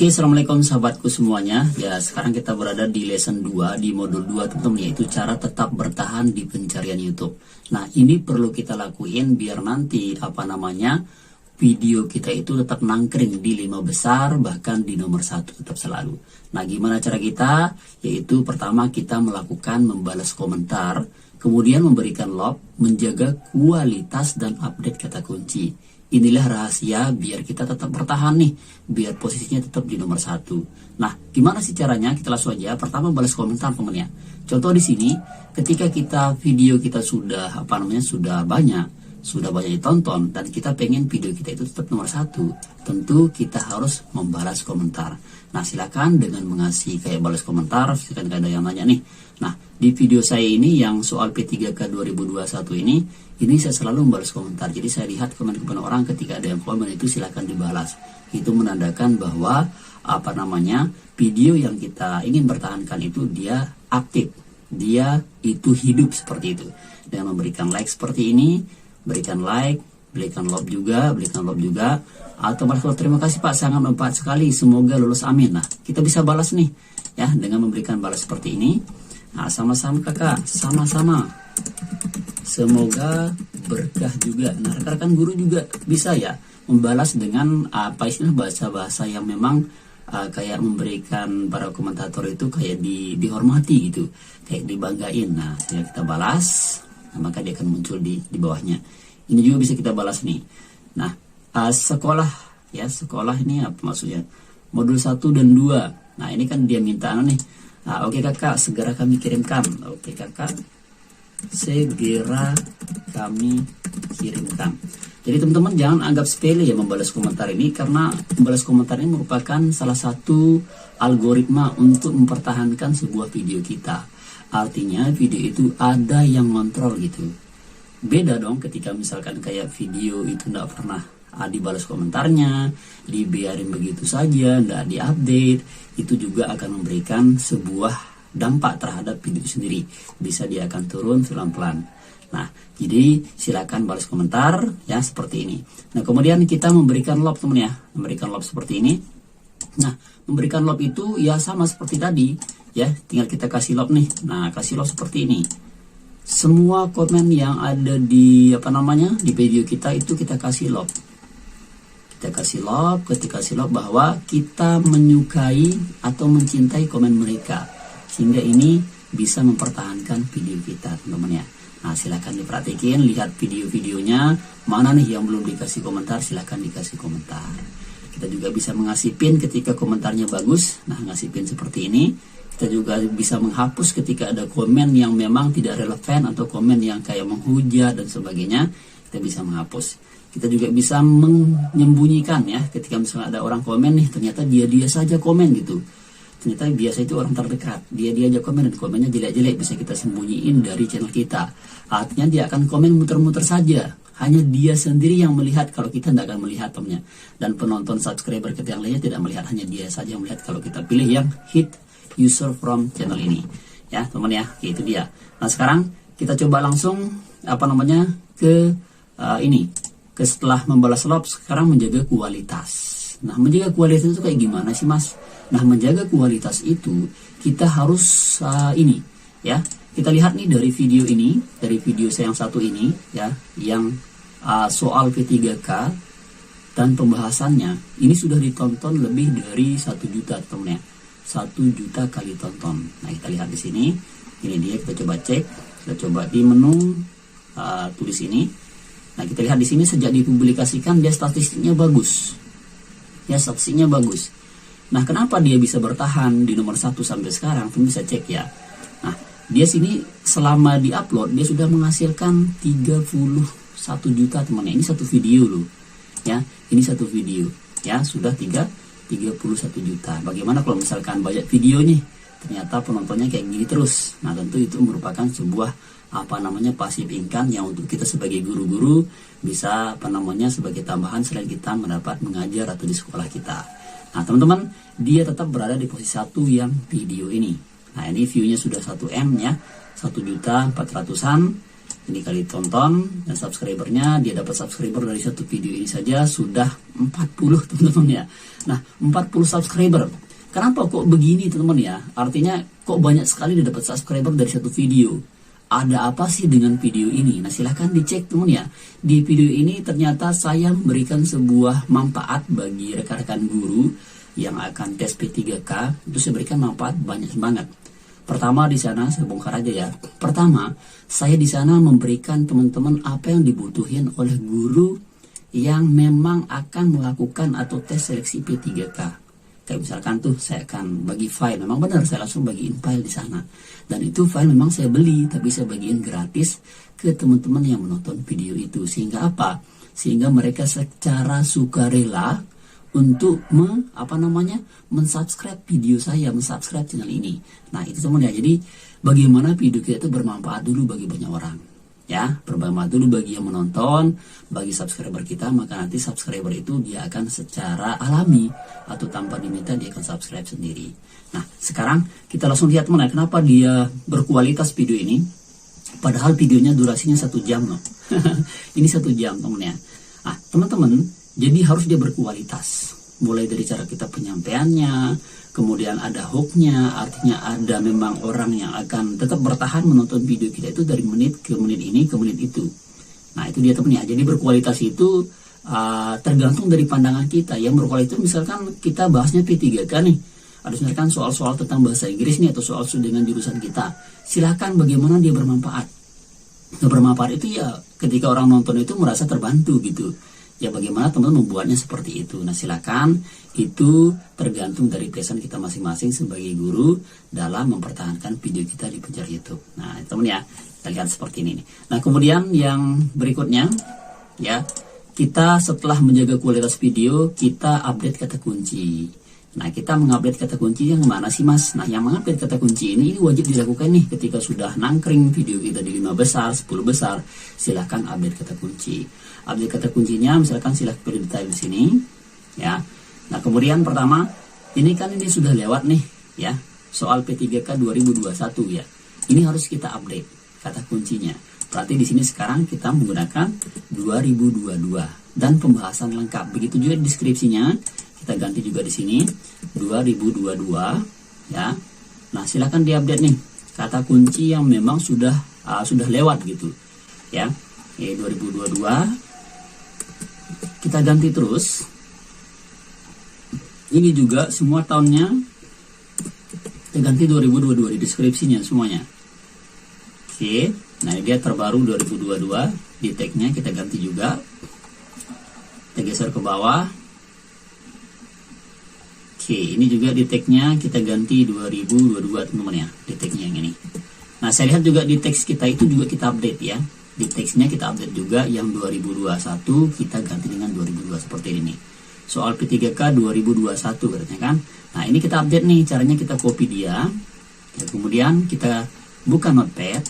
Oke, assalamualaikum sahabatku semuanya. Ya, sekarang kita berada di lesson 2 di modul 2 teman-teman, yaitu cara tetap bertahan di pencarian YouTube. Nah, ini perlu kita lakuin biar nanti video kita itu tetap nangkring di 5 besar, bahkan di nomor 1 tetap selalu. Nah, gimana cara kita? Yaitu pertama kita melakukan membalas komentar, kemudian memberikan love, menjaga kualitas dan update kata kunci. Inilah rahasia biar kita tetap bertahan nih, biar posisinya tetap di nomor 1. Nah, gimana sih caranya? Kita langsung aja. Pertama balas komentar teman ya. Contoh di sini, ketika video kita sudah banyak ditonton dan kita pengen video kita itu tetap nomor 1, tentu kita harus membalas komentar. Nah, silakan dengan mengasih kayak balas komentar, silakan ada yang nanya nih. Nah, di video saya ini yang soal P3K 2021 ini saya selalu membalas komentar. Jadi saya lihat komen-komen orang, ketika ada yang komen itu silakan dibalas. Itu menandakan bahwa video yang kita ingin pertahankan itu dia aktif, dia itu hidup seperti itu. Dengan memberikan like seperti ini, berikan like, berikan love juga, atau balas terima kasih Pak, sangat bermanfaat sekali, semoga lulus, amin. Nah, kita bisa balas nih ya dengan memberikan balas seperti ini. Nah, sama-sama kakak, sama-sama, semoga berkah juga. Nah, rekan-rekan guru juga bisa ya membalas dengan bahasa-bahasa yang memang kayak memberikan para komentator itu kayak dihormati gitu, kayak dibanggain. Nah, kita balas. Nah, maka dia akan muncul di bawahnya. Ini juga bisa kita balas nih. Nah, sekolah ini apa maksudnya? Modul 1 dan 2. Nah, ini kan dia minta nih. Oke kakak, segera kami kirimkan. Oke kakak, segera kami kirimkan. Jadi teman-teman jangan anggap sepele ya membalas komentar ini, karena membalas komentar ini merupakan salah satu algoritma untuk mempertahankan sebuah video kita. Artinya video itu ada yang ngontrol gitu. Beda dong ketika misalkan kayak video itu nggak pernah dibalas komentarnya, dibiarin begitu saja, nggak diupdate, itu juga akan memberikan sebuah dampak terhadap video sendiri. Bisa dia akan turun pelan-pelan. Nah, jadi silakan balas komentar ya seperti ini. Nah, kemudian kita memberikan love teman ya, memberikan love seperti ini. Nah, memberikan love itu ya sama seperti tadi. Ya, tinggal kita kasih love nih. Nah, kasih love seperti ini. Semua komen yang ada di di video kita itu kita kasih love. Kita kasih love bahwa kita menyukai atau mencintai komen mereka, sehingga ini bisa mempertahankan video kita, teman-teman ya. Nah, silakan diperhatikan, lihat video-videonya, mana nih yang belum dikasih komentar, silakan dikasih komentar. Kita juga bisa mengasih pin ketika komentarnya bagus. Nah, ngasih pin seperti ini. Kita juga bisa menghapus ketika ada komen yang memang tidak relevan atau komen yang kayak menghujat dan sebagainya. Kita bisa menghapus. Kita juga bisa menyembunyikan ya, ketika misalnya ada orang komen nih, ternyata dia saja komen gitu. Ternyata biasa itu orang terdekat, dia aja komen dan komennya jelek-jelek, bisa kita sembunyiin dari channel kita. Artinya dia akan komen muter-muter saja. Hanya dia sendiri yang melihat, kalau kita tidak akan melihat temennya. Dan penonton subscriber kita yang lainnya tidak melihat, hanya dia saja yang melihat kalau kita pilih yang hit user from channel ini. Ya, teman ya, itu dia. Nah, sekarang kita coba langsung setelah membalas love, sekarang menjaga kualitas. Nah, menjaga kualitas itu kayak gimana sih mas? Nah, menjaga kualitas itu kita harus kita lihat nih dari video ini, dari video saya yang satu ini ya, yang soal P3K dan pembahasannya ini sudah ditonton lebih dari 1 juta teman ya. 1 juta kali tonton. Nah, kita lihat di sini. Ini dia, kita coba cek. Kita coba di menu tulis ini. Nah, kita lihat di sini sejak dipublikasikan dia statistiknya bagus. Ya, statistiknya bagus. Nah, kenapa dia bisa bertahan di nomor 1 sampai sekarang? Kamu bisa cek ya. Nah, dia sini selama diupload dia sudah menghasilkan 31 juta teman. Ini satu video loh. Ya, ini satu video. Ya, sudah 31 juta. Bagaimana kalau misalkan banyak video nih, ternyata penontonnya kayak gini terus. Nah, tentu itu merupakan sebuah passive income yang untuk kita sebagai guru-guru bisa sebagai tambahan selain kita mendapat mengajar atau di sekolah kita. Nah, teman-teman, dia tetap berada di posisi 1 yang video ini. Nah, ini view-nya sudah 1M ya, 1.400.000-an. Ini kali tonton dan subscribernya, dia dapat subscriber dari satu video ini saja sudah 40 teman-teman ya. Nah 40 subscriber. Kenapa kok begini teman-teman ya? Artinya kok banyak sekali dia dapat subscriber dari satu video. Ada apa sih dengan video ini? Nah silahkan dicek teman ya. Di video ini ternyata saya memberikan sebuah manfaat bagi rekan-rekan guru yang akan tes P3K. Itu saya berikan manfaat banyak banget. Pertama di sana saya bongkar aja ya. Pertama, saya di sana memberikan teman-teman apa yang dibutuhin oleh guru yang memang akan melakukan atau tes seleksi P3K. Kayak misalkan tuh saya akan bagi file, memang benar saya langsung bagiin file di sana. Dan itu file memang saya beli, tapi saya bagiin gratis ke teman-teman yang menonton video itu. Sehingga apa? Sehingga mereka secara sukarela untuk mensubscribe video saya, mensubscribe channel ini. Nah itu teman ya, jadi bagaimana video kita itu bermanfaat dulu bagi banyak orang ya, bermanfaat dulu bagi yang menonton, bagi subscriber kita, maka nanti subscriber itu dia akan secara alami atau tanpa diminta dia akan subscribe sendiri. Nah sekarang kita langsung lihat teman ya, kenapa dia berkualitas video ini, padahal videonya durasinya 1 jam loh. Ini 1 jam teman ya. Nah teman-teman, jadi harus dia berkualitas. Mulai dari cara kita penyampaiannya, kemudian ada hooknya, artinya ada memang orang yang akan tetap bertahan menonton video kita itu dari menit ke menit ini ke menit itu. Nah itu dia teman ya. Jadi berkualitas itu tergantung dari pandangan kita. Yang berkualitas misalkan kita bahasnya P3K nih, ada misalkan soal-soal tentang bahasa Inggris nih atau soal dengan jurusan kita. Silakan bagaimana dia bermanfaat. Nah, bermanfaat itu ya ketika orang nonton itu merasa terbantu gitu. Ya bagaimana teman-teman membuatnya seperti itu. Nah silakan, itu tergantung dari passion kita masing-masing sebagai guru dalam mempertahankan video kita di penjara YouTube. Nah teman ya, kita lihat seperti ini. Nah kemudian yang berikutnya ya, kita setelah menjaga kualitas video, kita update kata kunci. Nah kita mengupdate kata kunci yang mana sih mas? Nah yang mengupdate kata kunci ini wajib dilakukan nih ketika sudah nangkring video kita di 5 besar, 10 besar. Silahkan update kata kunci. Update kata kuncinya misalkan silahkan pilih detail di sini ya. Nah kemudian pertama ini kan ini sudah lewat nih ya, soal P3K 2021 ya. Ini harus kita update kata kuncinya. Berarti di sini sekarang kita menggunakan 2022 dan pembahasan lengkap. Begitu juga deskripsinya kita ganti juga di sini 2022 ya. Nah silahkan diupdate nih kata kunci yang memang sudah lewat gitu ya. 2022 kita ganti terus. Ini juga semua tahunnya kita ganti 2022 di deskripsinya semuanya. Oke, nah ini dia terbaru 2022, di tagnya kita ganti juga. Kita geser ke bawah. Oke, ini juga di tagnya kita ganti 2022 teman-teman ya, di tagnya yang ini. Nah saya lihat juga di teks kita itu juga kita update ya. Di teksnya kita update juga yang 2021 kita ganti dengan 2022 seperti ini. Soal P3K 2021 katanya kan. Nah ini kita update nih, caranya kita copy dia ya, kemudian kita buka notepad.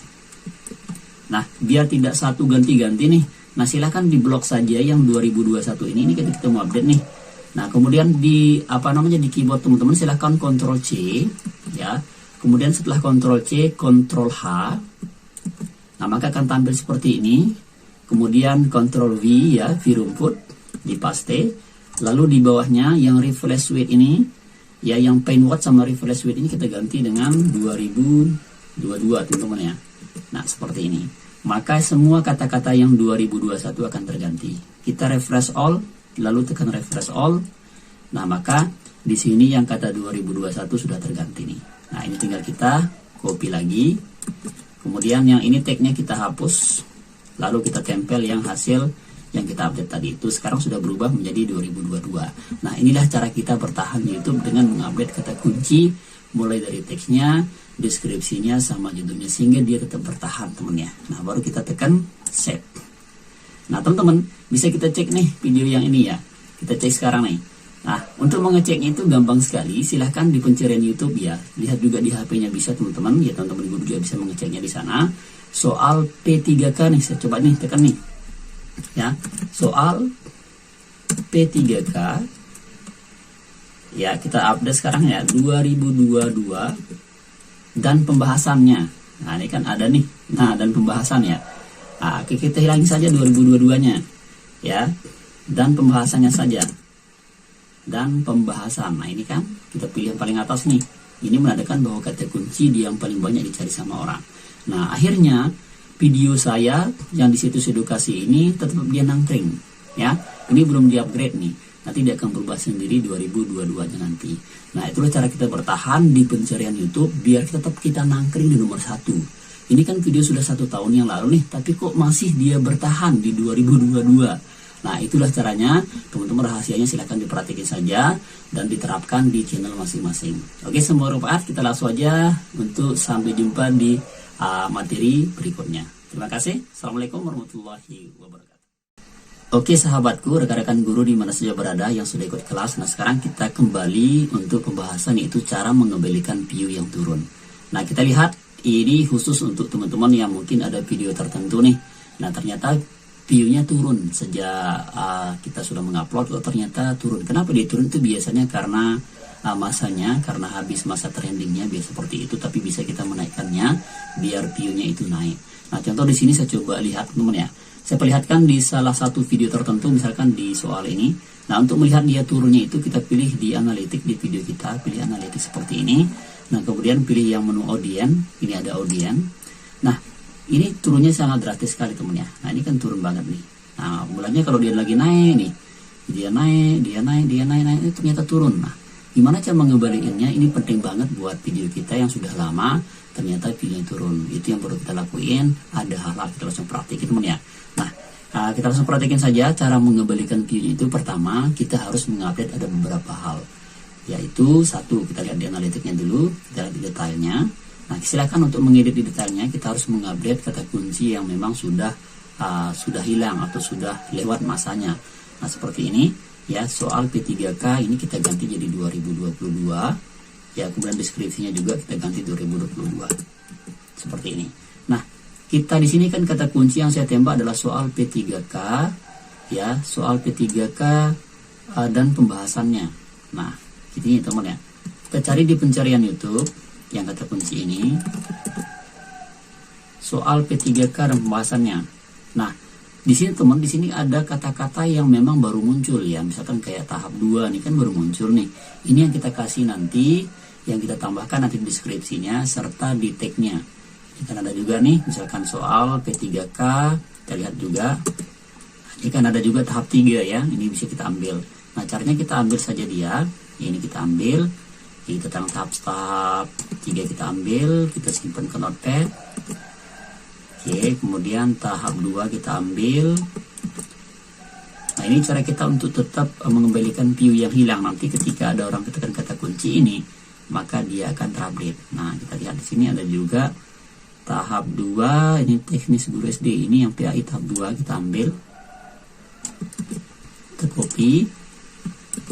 Nah biar tidak satu ganti-ganti nih, nah silahkan di blok saja yang 2021 ini kita mau update nih. Nah kemudian di di keyboard teman-teman silahkan Ctrl C ya. Kemudian setelah Ctrl C, Ctrl H. Nah maka akan tampil seperti ini. Kemudian Ctrl V ya, V rumput, di paste. Lalu di bawahnya yang refresh weight ini ya, yang paint word sama refresh weight ini kita ganti dengan 2022 teman-teman ya. Nah seperti ini. Maka semua kata-kata yang 2021 akan terganti. Kita refresh all, lalu tekan refresh all. Nah maka di sini yang kata 2021 sudah terganti nih. Nah ini tinggal kita copy lagi. Kemudian yang ini tagnya kita hapus, lalu kita tempel yang hasil yang kita update tadi itu sekarang sudah berubah menjadi 2022. Nah inilah cara kita bertahan di YouTube dengan mengupdate kata kunci mulai dari teksnya, deskripsinya sama judulnya sehingga dia tetap bertahan temennya. Nah baru kita tekan save. Nah teman-teman bisa kita cek nih video yang ini ya, kita cek sekarang nih. Nah, untuk mengeceknya itu gampang sekali. Silahkan di pencarian YouTube ya. Lihat juga di HP-nya bisa teman-teman. Ya teman-teman guru juga bisa mengeceknya di sana. Soal P3K nih, saya coba nih tekan nih. Ya, soal P3K. Ya, kita update sekarang ya 2022 dan pembahasannya. Nah, ini kan ada nih. Nah, dan pembahasan ya. Kita hilangin saja 2022-nya ya, dan pembahasannya saja, dan pembahasan. Nah ini kan kita pilih yang paling atas nih, ini menandakan bahwa kata kunci dia yang paling banyak dicari sama orang. Nah akhirnya video saya yang di situs edukasi ini tetap dia nangkring ya, ini belum di upgrade nih, nanti dia akan berubah sendiri 2022-nya nanti. Nah itulah cara kita bertahan di pencarian YouTube biar tetap kita nangkring di nomor 1. Ini kan video sudah 1 tahun yang lalu nih, tapi kok masih dia bertahan di 2022. Nah itulah caranya teman-teman, rahasianya silahkan diperhatikan saja dan diterapkan di channel masing-masing. Oke, semoga bermanfaat. Kita langsung aja untuk sampai jumpa di materi berikutnya. Terima kasih. Assalamualaikum warahmatullahi wabarakatuh. Oke sahabatku, rekan-rekan guru di mana saja berada yang sudah ikut kelas. Nah sekarang kita kembali untuk pembahasan, yaitu cara mengembalikan view yang turun. Nah kita lihat ini khusus untuk teman-teman yang mungkin ada video tertentu nih. Nah ternyata view-nya turun sejak kita sudah mengupload, kok ternyata turun. Kenapa dia turun? Itu biasanya karena masanya, karena habis masa trendingnya, biasa seperti itu. Tapi bisa kita menaikkannya biar view-nya itu naik. Nah contoh di sini saya coba lihat teman-teman ya. Saya perlihatkan di salah satu video tertentu, misalkan di soal ini. Nah untuk melihat dia turunnya itu kita pilih di analitik di video kita, pilih analitik seperti ini. Nah kemudian pilih yang menu audien, ini ada audien. Nah ini turunnya sangat drastis sekali teman ya. Nah ini kan turun banget nih. Nah mulanya kalau dia lagi naik nih, dia naik, ini ternyata turun. Nah gimana cara mengembalikannya? Ini penting banget buat video kita yang sudah lama ternyata videonya turun. Itu yang perlu kita lakuin. Ada hal-hal kita langsung praktikin teman ya. Nah kita langsung perhatikan saja cara mengembalikan view itu. Pertama kita harus mengupdate ada beberapa hal, yaitu satu, kita lihat di analitiknya dulu, kita lihat di detailnya. Nah silakan untuk mengedit di detailnya, kita harus mengupdate kata kunci yang memang sudah hilang atau sudah lewat masanya. Nah seperti ini ya, soal P3K ini kita ganti jadi 2022 ya, kemudian deskripsinya juga kita ganti 2022 seperti ini. Nah kita di sini kan kata kunci yang saya tembak adalah soal P3K ya, soal P3K dan pembahasannya. Nah ini teman ya, kita cari di pencarian YouTube yang kata kunci ini, soal P3K dan pembahasannya. Nah di sini teman, di sini ada kata-kata yang memang baru muncul ya, misalkan kayak tahap 2 nih kan baru muncul nih. Ini yang kita kasih nanti, yang kita tambahkan nanti deskripsinya serta di tag-nya. Ini kan ada juga nih, misalkan soal P3K, kita lihat juga. Ini kan ada juga tahap 3 ya, ini bisa kita ambil. Nah caranya kita ambil saja dia, ini kita ambil, kita tentang tahap 3 kita ambil, kita simpan ke notepad. Oke, kemudian tahap 2 kita ambil. Nah ini cara kita untuk tetap mengembalikan view yang hilang. Nanti ketika ada orang ketekan kata kunci ini, maka dia akan terupdate. Nah kita lihat di sini ada juga tahap 2, ini teknis guru SD, ini yang PAI tahap 2 kita ambil, kita copy,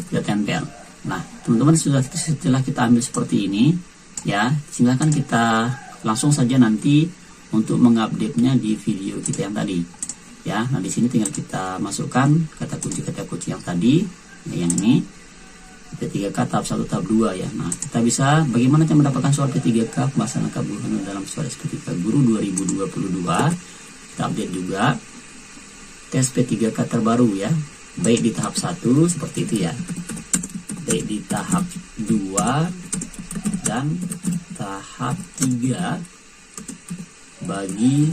kita tempel. Nah teman-teman, setelah kita ambil seperti ini ya, silakan kita langsung saja nanti untuk mengupdate-nya di video kita yang tadi ya. Nah di sini tinggal kita masukkan kata kunci yang tadi ya, yang ini P3K tahap 1 tahap 2 ya. Nah kita bisa bagaimana cara mendapatkan soal P3K pembahasan angka bulanan dalam soal SPTK Guru 2022. Kita update juga tes P3K terbaru ya, baik di tahap 1 seperti itu ya, baik di tahap 2 dan tahap 3 bagi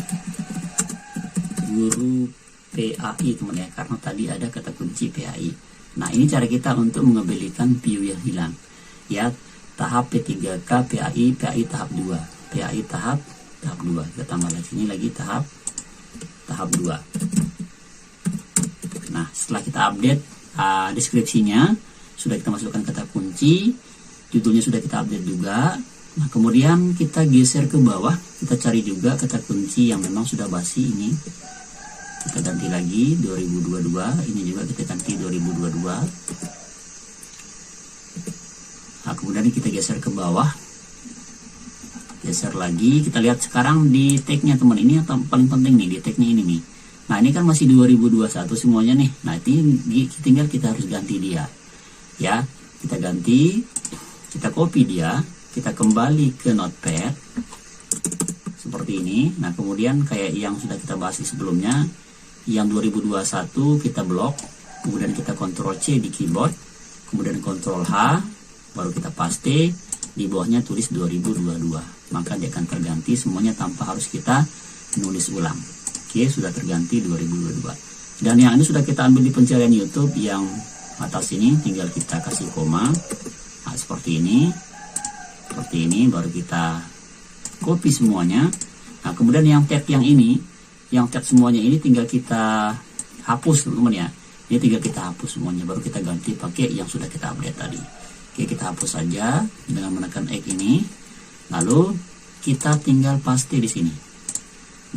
guru PAI teman ya, karena tadi ada kata kunci PAI. Nah ini cara kita untuk mengembalikan view yang hilang ya, tahap P3K PAI tahap 2, PAI tahap 2, kita tambah lagi sini lagi tahap 2. Nah setelah kita update deskripsinya, sudah kita masukkan kata kunci, judulnya sudah kita update juga. Nah kemudian kita geser ke bawah, kita cari juga kata kunci yang memang sudah basi ini, kita ganti lagi 2022, ini juga kita ganti 2022. Nah kemudian kita geser ke bawah, geser lagi, kita lihat sekarang di tag-nya teman, ini yang paling penting nih, di tag-nya ini nih. Nah ini kan masih 2021 semuanya nih. Nah ini tinggal kita harus ganti dia ya, kita ganti, kita copy dia, kita kembali ke notepad seperti seperti ini. Nah kemudian kayak yang sudah kita bahas sebelumnya, yang 2021 kita blok, kemudian kita Ctrl C di keyboard, kemudian Ctrl H, baru kita paste, di bawahnya tulis 2022, maka dia akan terganti semuanya tanpa harus kita nulis ulang. Oke, sudah terganti 2022. Dan yang ini sudah kita ambil di pencarian YouTube yang atas ini, tinggal kita kasih koma. Nah, seperti ini, baru kita copy semuanya. Nah kemudian yang tab yang ini, yang tab semuanya ini tinggal kita hapus teman-teman ya. Ini tinggal kita hapus semuanya, baru kita ganti pakai yang sudah kita update tadi. Oke, kita hapus saja dengan menekan X ini, lalu kita tinggal paste di sini.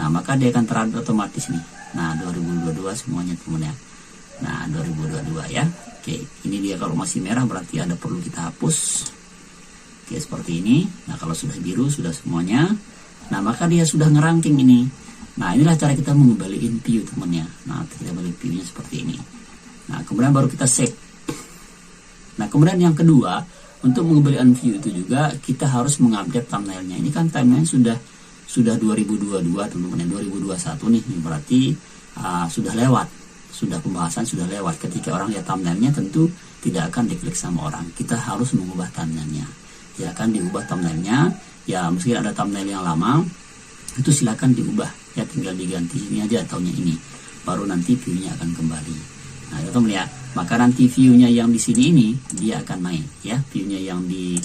Nah maka dia akan terupdate otomatis nih. Nah 2022 semuanya teman ya. Nah 2022 ya. Oke, ini dia kalau masih merah berarti ada perlu kita hapus. Oke, seperti ini. Nah kalau sudah biru sudah semuanya. Nah maka dia sudah ngerangking ini. Nah inilah cara kita mengembalikan view temannya. Nah kita balik view-nya seperti ini. Nah kemudian baru kita save. Nah kemudian yang kedua, untuk mengembalikan view itu juga kita harus mengupdate thumbnailnya. Ini kan thumbnail sudah 2022 teman-teman, 2021 nih. Berarti sudah lewat. Sudah pembahasan sudah lewat. Ketika orang lihat thumbnailnya tentu tidak akan diklik sama orang. Kita harus mengubah thumbnailnya. Ya kan, diubah thumbnailnya. Ya meskipun ada thumbnail yang lama, itu silakan diubah. Ya tinggal diganti ini aja ataunya ini. Baru nanti view-nya akan kembali. Nah itu teman ya. Maka nanti view-nya yang di sini ini dia akan naik. Ya view-nya yang di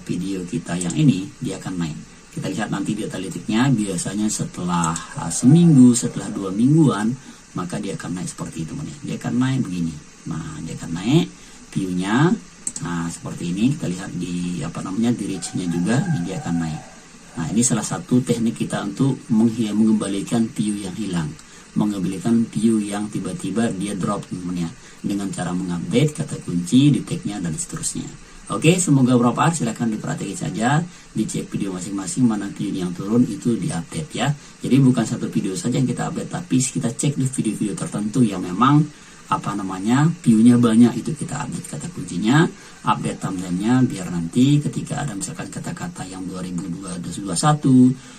video kita yang ini dia akan naik. Kita lihat nanti data detiknya. Biasanya setelah seminggu, setelah 2 mingguan, maka dia akan naik seperti itu teman ya. Dia akan naik begini. Nah dia akan naik view-nya. Nah seperti ini kita lihat di di reach-nya juga dia akan naik. Nah ini salah satu teknik kita untuk mengembalikan view yang hilang, mengembalikan view yang tiba-tiba dia drop teman ya, dengan cara mengupdate kata kunci di tag-nya dan seterusnya. Oke, semoga bermanfaat. Silahkan diperhatikan saja, dicek video masing-masing mana view yang turun itu diupdate ya. Jadi bukan satu video saja yang kita update, tapi kita cek di video-video tertentu yang memang view-nya banyak, itu kita update kata kuncinya, update thumbnailnya, biar nanti ketika ada misalkan kata-kata yang 2021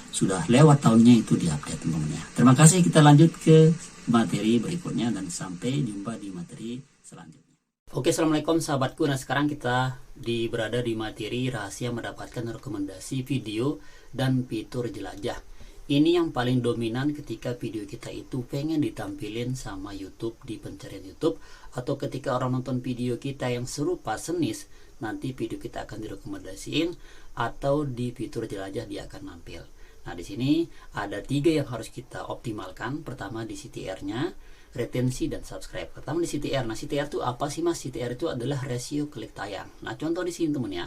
sudah lewat tahunnya itu diupdate teman-teman ya. Terima kasih, kita lanjut ke materi berikutnya dan sampai jumpa di materi selanjutnya. Oke, assalamualaikum sahabatku. Nah sekarang kita berada di materi rahasia mendapatkan rekomendasi video dan fitur jelajah. Ini yang paling dominan ketika video kita itu pengen ditampilin sama YouTube di pencarian YouTube, atau ketika orang nonton video kita yang serupa senis, nanti video kita akan direkomendasiin, atau di fitur jelajah dia akan nampil. Nah di sini ada 3 yang harus kita optimalkan. Pertama di CTR-nya, retensi dan subscribe. Pertama di CTR. Nah CTR itu apa sih mas? CTR itu adalah rasio klik tayang. Nah contoh di sini temen ya,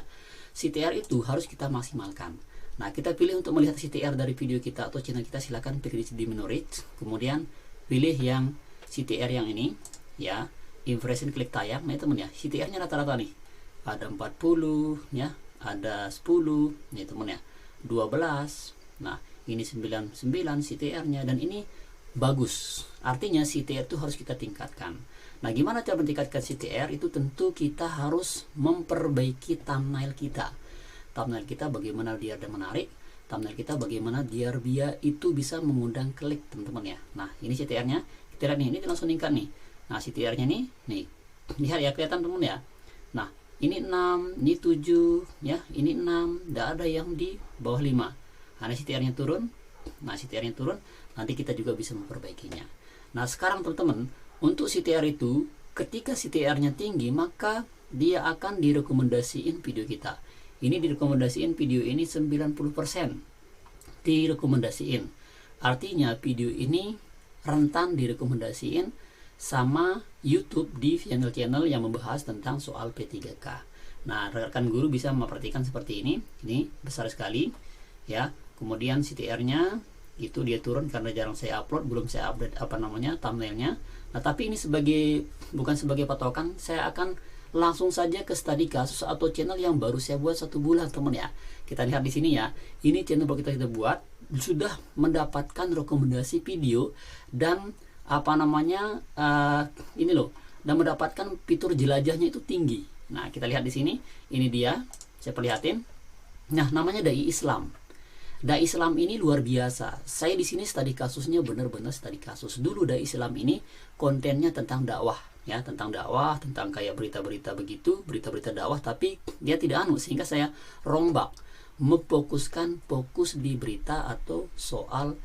CTR itu harus kita maksimalkan. Nah kita pilih untuk melihat CTR dari video kita atau channel kita, silakan pilih di menu reach, kemudian pilih yang CTR yang ini ya, impression klik tayang. Nah temen ya, CTR-nya rata-rata nih ada 40 ya, ada 10 nih temen ya, 12. Nah ini 99 CTR-nya, dan ini bagus. Artinya CTR itu harus kita tingkatkan. Nah gimana cara meningkatkan CTR? Itu tentu kita harus memperbaiki thumbnail kita. Thumbnail kita bagaimana biar dia menarik, thumbnail kita bagaimana biar dia itu bisa mengundang klik teman-teman ya. Nah ini CTR-nya, kita lihat nih, ini langsung meningkat nih. Nah CTR-nya nih lihat ya, kelihatan teman ya. Nah ini 6, ini 7 ya, ini 6, tidak ada yang di bawah 5. Nah CTR-nya turun. Nah CTR-nya turun, nanti kita juga bisa memperbaikinya. Nah sekarang teman-teman, untuk CTR itu ketika CTR-nya tinggi, maka dia akan direkomendasiin video kita. Ini direkomendasiin video ini 90% direkomendasiin. Artinya video ini rentan direkomendasiin sama YouTube di channel-channel yang membahas tentang soal P3K. Nah rekan guru bisa memperhatikan seperti ini besar sekali ya. Kemudian CTR-nya itu dia turun karena jarang saya upload, belum saya update thumbnailnya. Nah tapi ini bukan sebagai patokan, saya akan langsung saja ke studi kasus atau channel yang baru saya buat 1 bulan teman ya. Kita lihat di sini ya, ini channel baru kita buat sudah mendapatkan rekomendasi video dan ini loh, dan mendapatkan fitur jelajahnya itu tinggi. Nah kita lihat di sini, ini dia, saya perlihatin. Nah namanya Dai Islam. Dai Islam ini luar biasa. Saya di sini studi kasusnya benar-benar studi kasus. Dulu Dai Islam ini kontennya tentang dakwah, ya, tentang dakwah, tentang kayak berita-berita begitu, berita-berita dakwah, tapi dia tidak sehingga saya rombak, fokus di berita atau soal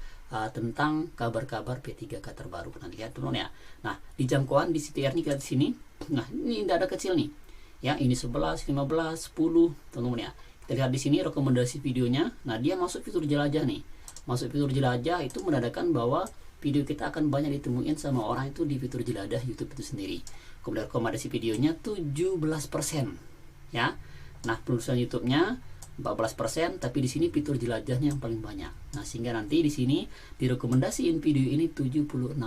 tentang kabar-kabar P3K terbaru. Nah, lihat teman ya. Nah, di jangkauan di CTR ini kita di sini. Nah, ini tidak ada kecil nih. Ya, ini 11, 15, 10, teman-teman ya. Kita lihat di sini rekomendasi videonya. Nah, dia masuk fitur jelajah nih. Masuk fitur jelajah itu menandakan bahwa video kita akan banyak ditemuin sama orang itu di fitur jelajah YouTube itu sendiri. Kemudian rekomendasi videonya 17%, ya. Nah, penelusuran YouTube-nya 14%, tapi di sini fitur jelajahnya yang paling banyak. Nah, sehingga nanti di sini direkomendasiin video ini 76%,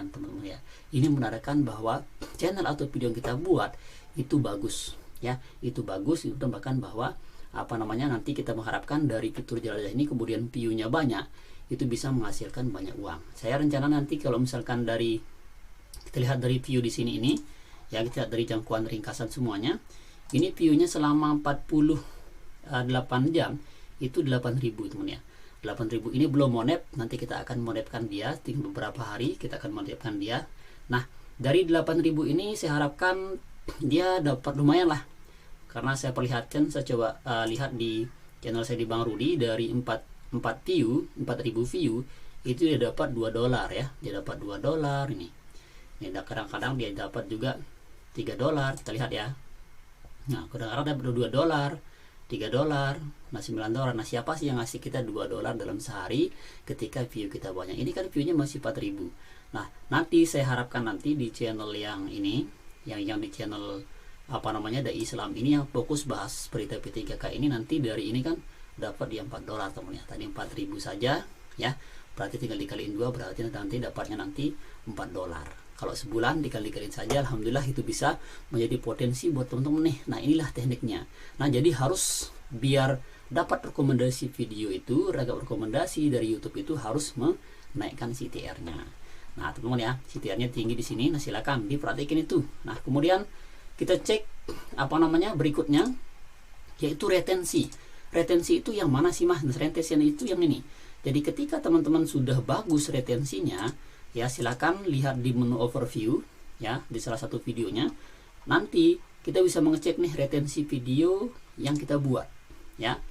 teman-teman ya. Ini menandakan bahwa channel atau video yang kita buat itu bagus, ya. Itu bagus, itu bahkan bahwa nanti kita mengharapkan dari fitur jelajah ini kemudian view-nya banyak, itu bisa menghasilkan banyak uang. Saya rencana nanti kalau misalkan dari kita lihat dari view di sini ini, ya, kita lihat dari jangkauan ringkasan semuanya, ini view-nya selama 48 jam itu 8.000, teman ya. 8.000 ini belum monep, nanti kita akan monepkan dia, tinggal beberapa hari kita akan monepkan dia. Nah, dari 8.000 ini saya harapkan dia dapat lumayan lah. Karena saya perlihatkan, saya coba lihat di channel saya di Bang Rudi, dari 4.000 view itu dia dapat $2 ya. Dia dapat $2 ini. Ini kadang-kadang dia dapat juga $3. Kita lihat ya. Nah, kadang-kadang dapat $2, $3, nah $9. Nah, siapa sih yang ngasih kita $2 dalam sehari ketika view kita banyak? Ini kan view-nya masih 4.000. Nah, nanti saya harapkan nanti di channel yang ini, yang di channel Dai Islam ini yang fokus bahas berita P3K ini, nanti dari ini kan dapat dia $4, teman ya. Tadi 4.000 saja ya, berarti tinggal dikaliin 2, berarti nanti dapatnya nanti $4. Kalau sebulan dikali-kaliin saja, alhamdulillah itu bisa menjadi potensi buat teman-teman nih. Nah, inilah tekniknya. Nah, jadi harus biar dapat rekomendasi video itu, rekomendasi dari YouTube itu harus menaikkan CTR-nya. Nah, teman-teman ya, CTR-nya tinggi di sini. Nah, silakan diperhatikan itu. Nah, kemudian kita cek berikutnya, yaitu retensi. Retensi itu yang mana sih, Mas? Retensi itu yang ini. Jadi ketika teman-teman sudah bagus retensinya, ya silakan lihat di menu overview ya, di salah satu videonya. Nanti kita bisa mengecek nih retensi video yang kita buat ya.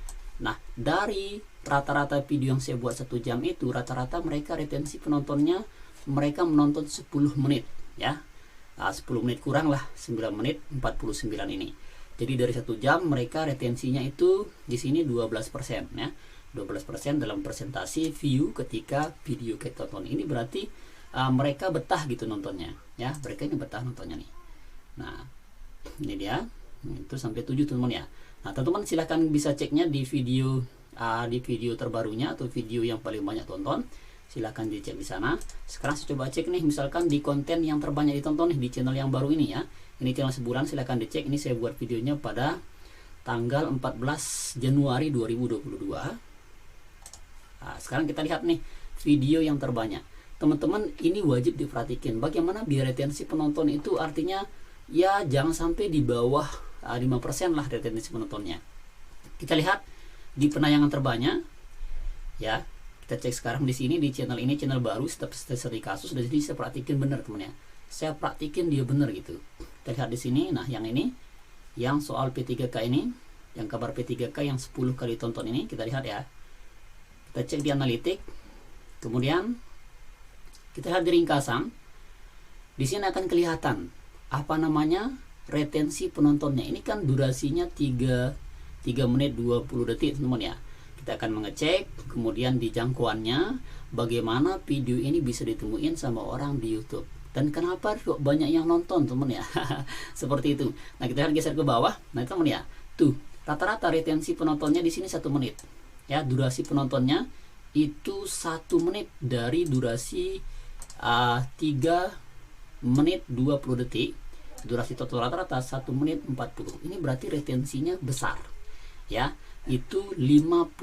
Nah, dari rata-rata video yang saya buat 1 jam itu, rata-rata mereka retensi penontonnya, mereka menonton 10 menit ya. 10 menit kurang lah, 9 menit 49 ini. Jadi dari 1 jam mereka retensinya itu di sini 12% ya. 12% dalam presentasi view ketika video kita tonton. Ini berarti mereka betah gitu nontonnya ya. Mereka ini betah nontonnya nih. Nah, ini dia. Itu sampai 7, teman-teman ya. Nah, teman-teman silahkan bisa ceknya di video terbarunya atau video yang paling banyak tonton. Silahkan dicek di sana. Sekarang saya coba cek nih, misalkan di konten yang terbanyak ditonton nih di channel yang baru ini ya. Ini channel sebulan, silahkan dicek. Ini saya buat videonya pada tanggal 14 Januari 2022. Nah, sekarang kita lihat nih video yang terbanyak. Teman-teman, ini wajib diperhatikan. Bagaimana biar retensi penonton itu, artinya ya jangan sampai di bawah 5% lah retensi penontonnya. Kita lihat di penayangan terbanyak ya. Kita cek sekarang di sini, di channel ini, channel baru studi kasus. Dari sini saya perhatikan benar, teman ya. Saya perhatikan dia benar gitu. Kita lihat di sini. Nah, yang ini, yang soal P3K ini, yang kabar P3K yang 10 kali tonton ini, kita lihat ya. Kita cek di analitik. Kemudian kita lihat di ringkasan. Di sini akan kelihatan retensi penontonnya. Ini kan durasinya 3 menit 20 detik, teman-teman ya. Kita akan mengecek kemudian di jangkauannya, bagaimana video ini bisa ditemuin sama orang di YouTube dan kenapa kok banyak yang nonton, teman ya. Seperti itu. Nah, kita akan geser ke bawah. Nah, teman ya, tuh rata-rata retensi penontonnya di sini 1 menit ya. Durasi penontonnya itu 1 menit dari durasi 3 menit 20 detik. Durasi total rata-rata 1 menit 40. Ini berarti retensinya besar ya. Itu 51%.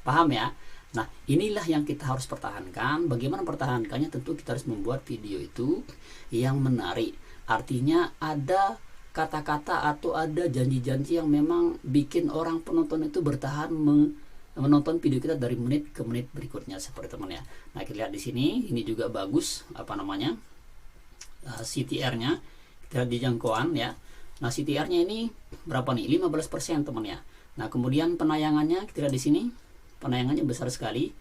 Paham ya? Nah, inilah yang kita harus pertahankan. Bagaimana pertahankannya? Tentu kita harus membuat video itu yang menarik. Artinya ada kata-kata atau ada janji-janji yang memang bikin orang penonton itu bertahan menonton video kita dari menit ke menit berikutnya seperti teman ya. Nah, kita lihat di sini, ini juga bagus apa namanya CTR-nya. Kita lihat di jangkauan ya. Nah, CTR-nya ini berapa nih? 15% teman ya. Nah, kemudian penayangannya kita lihat di sini, penayangannya besar sekali.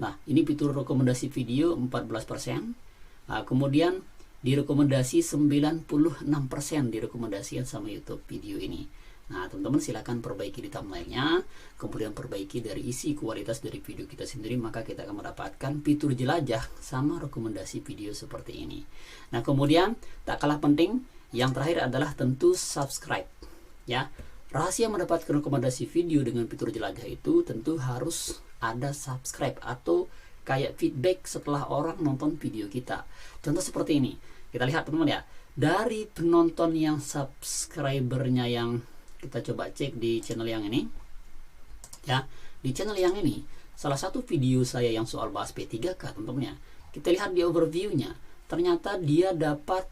Nah, ini fitur rekomendasi video 14%. Nah, kemudian direkomendasi 96% direkomendasikan sama YouTube video ini. Nah, teman-teman silahkan perbaiki di thumbnailnya, kemudian perbaiki dari isi kualitas dari video kita sendiri, maka kita akan mendapatkan fitur jelajah sama rekomendasi video seperti ini. Nah, kemudian tak kalah penting, yang terakhir adalah tentu subscribe ya. Rahasia mendapatkan rekomendasi video dengan fitur jelajah itu tentu harus ada subscribe atau kayak feedback setelah orang nonton video kita. Contoh seperti ini, kita lihat teman-teman ya, dari penonton yang subscribernya yang kita coba cek di channel yang ini ya, di channel yang ini salah satu video saya yang soal bahas P3K teman-teman ya, kita lihat di overviewnya, ternyata dia dapat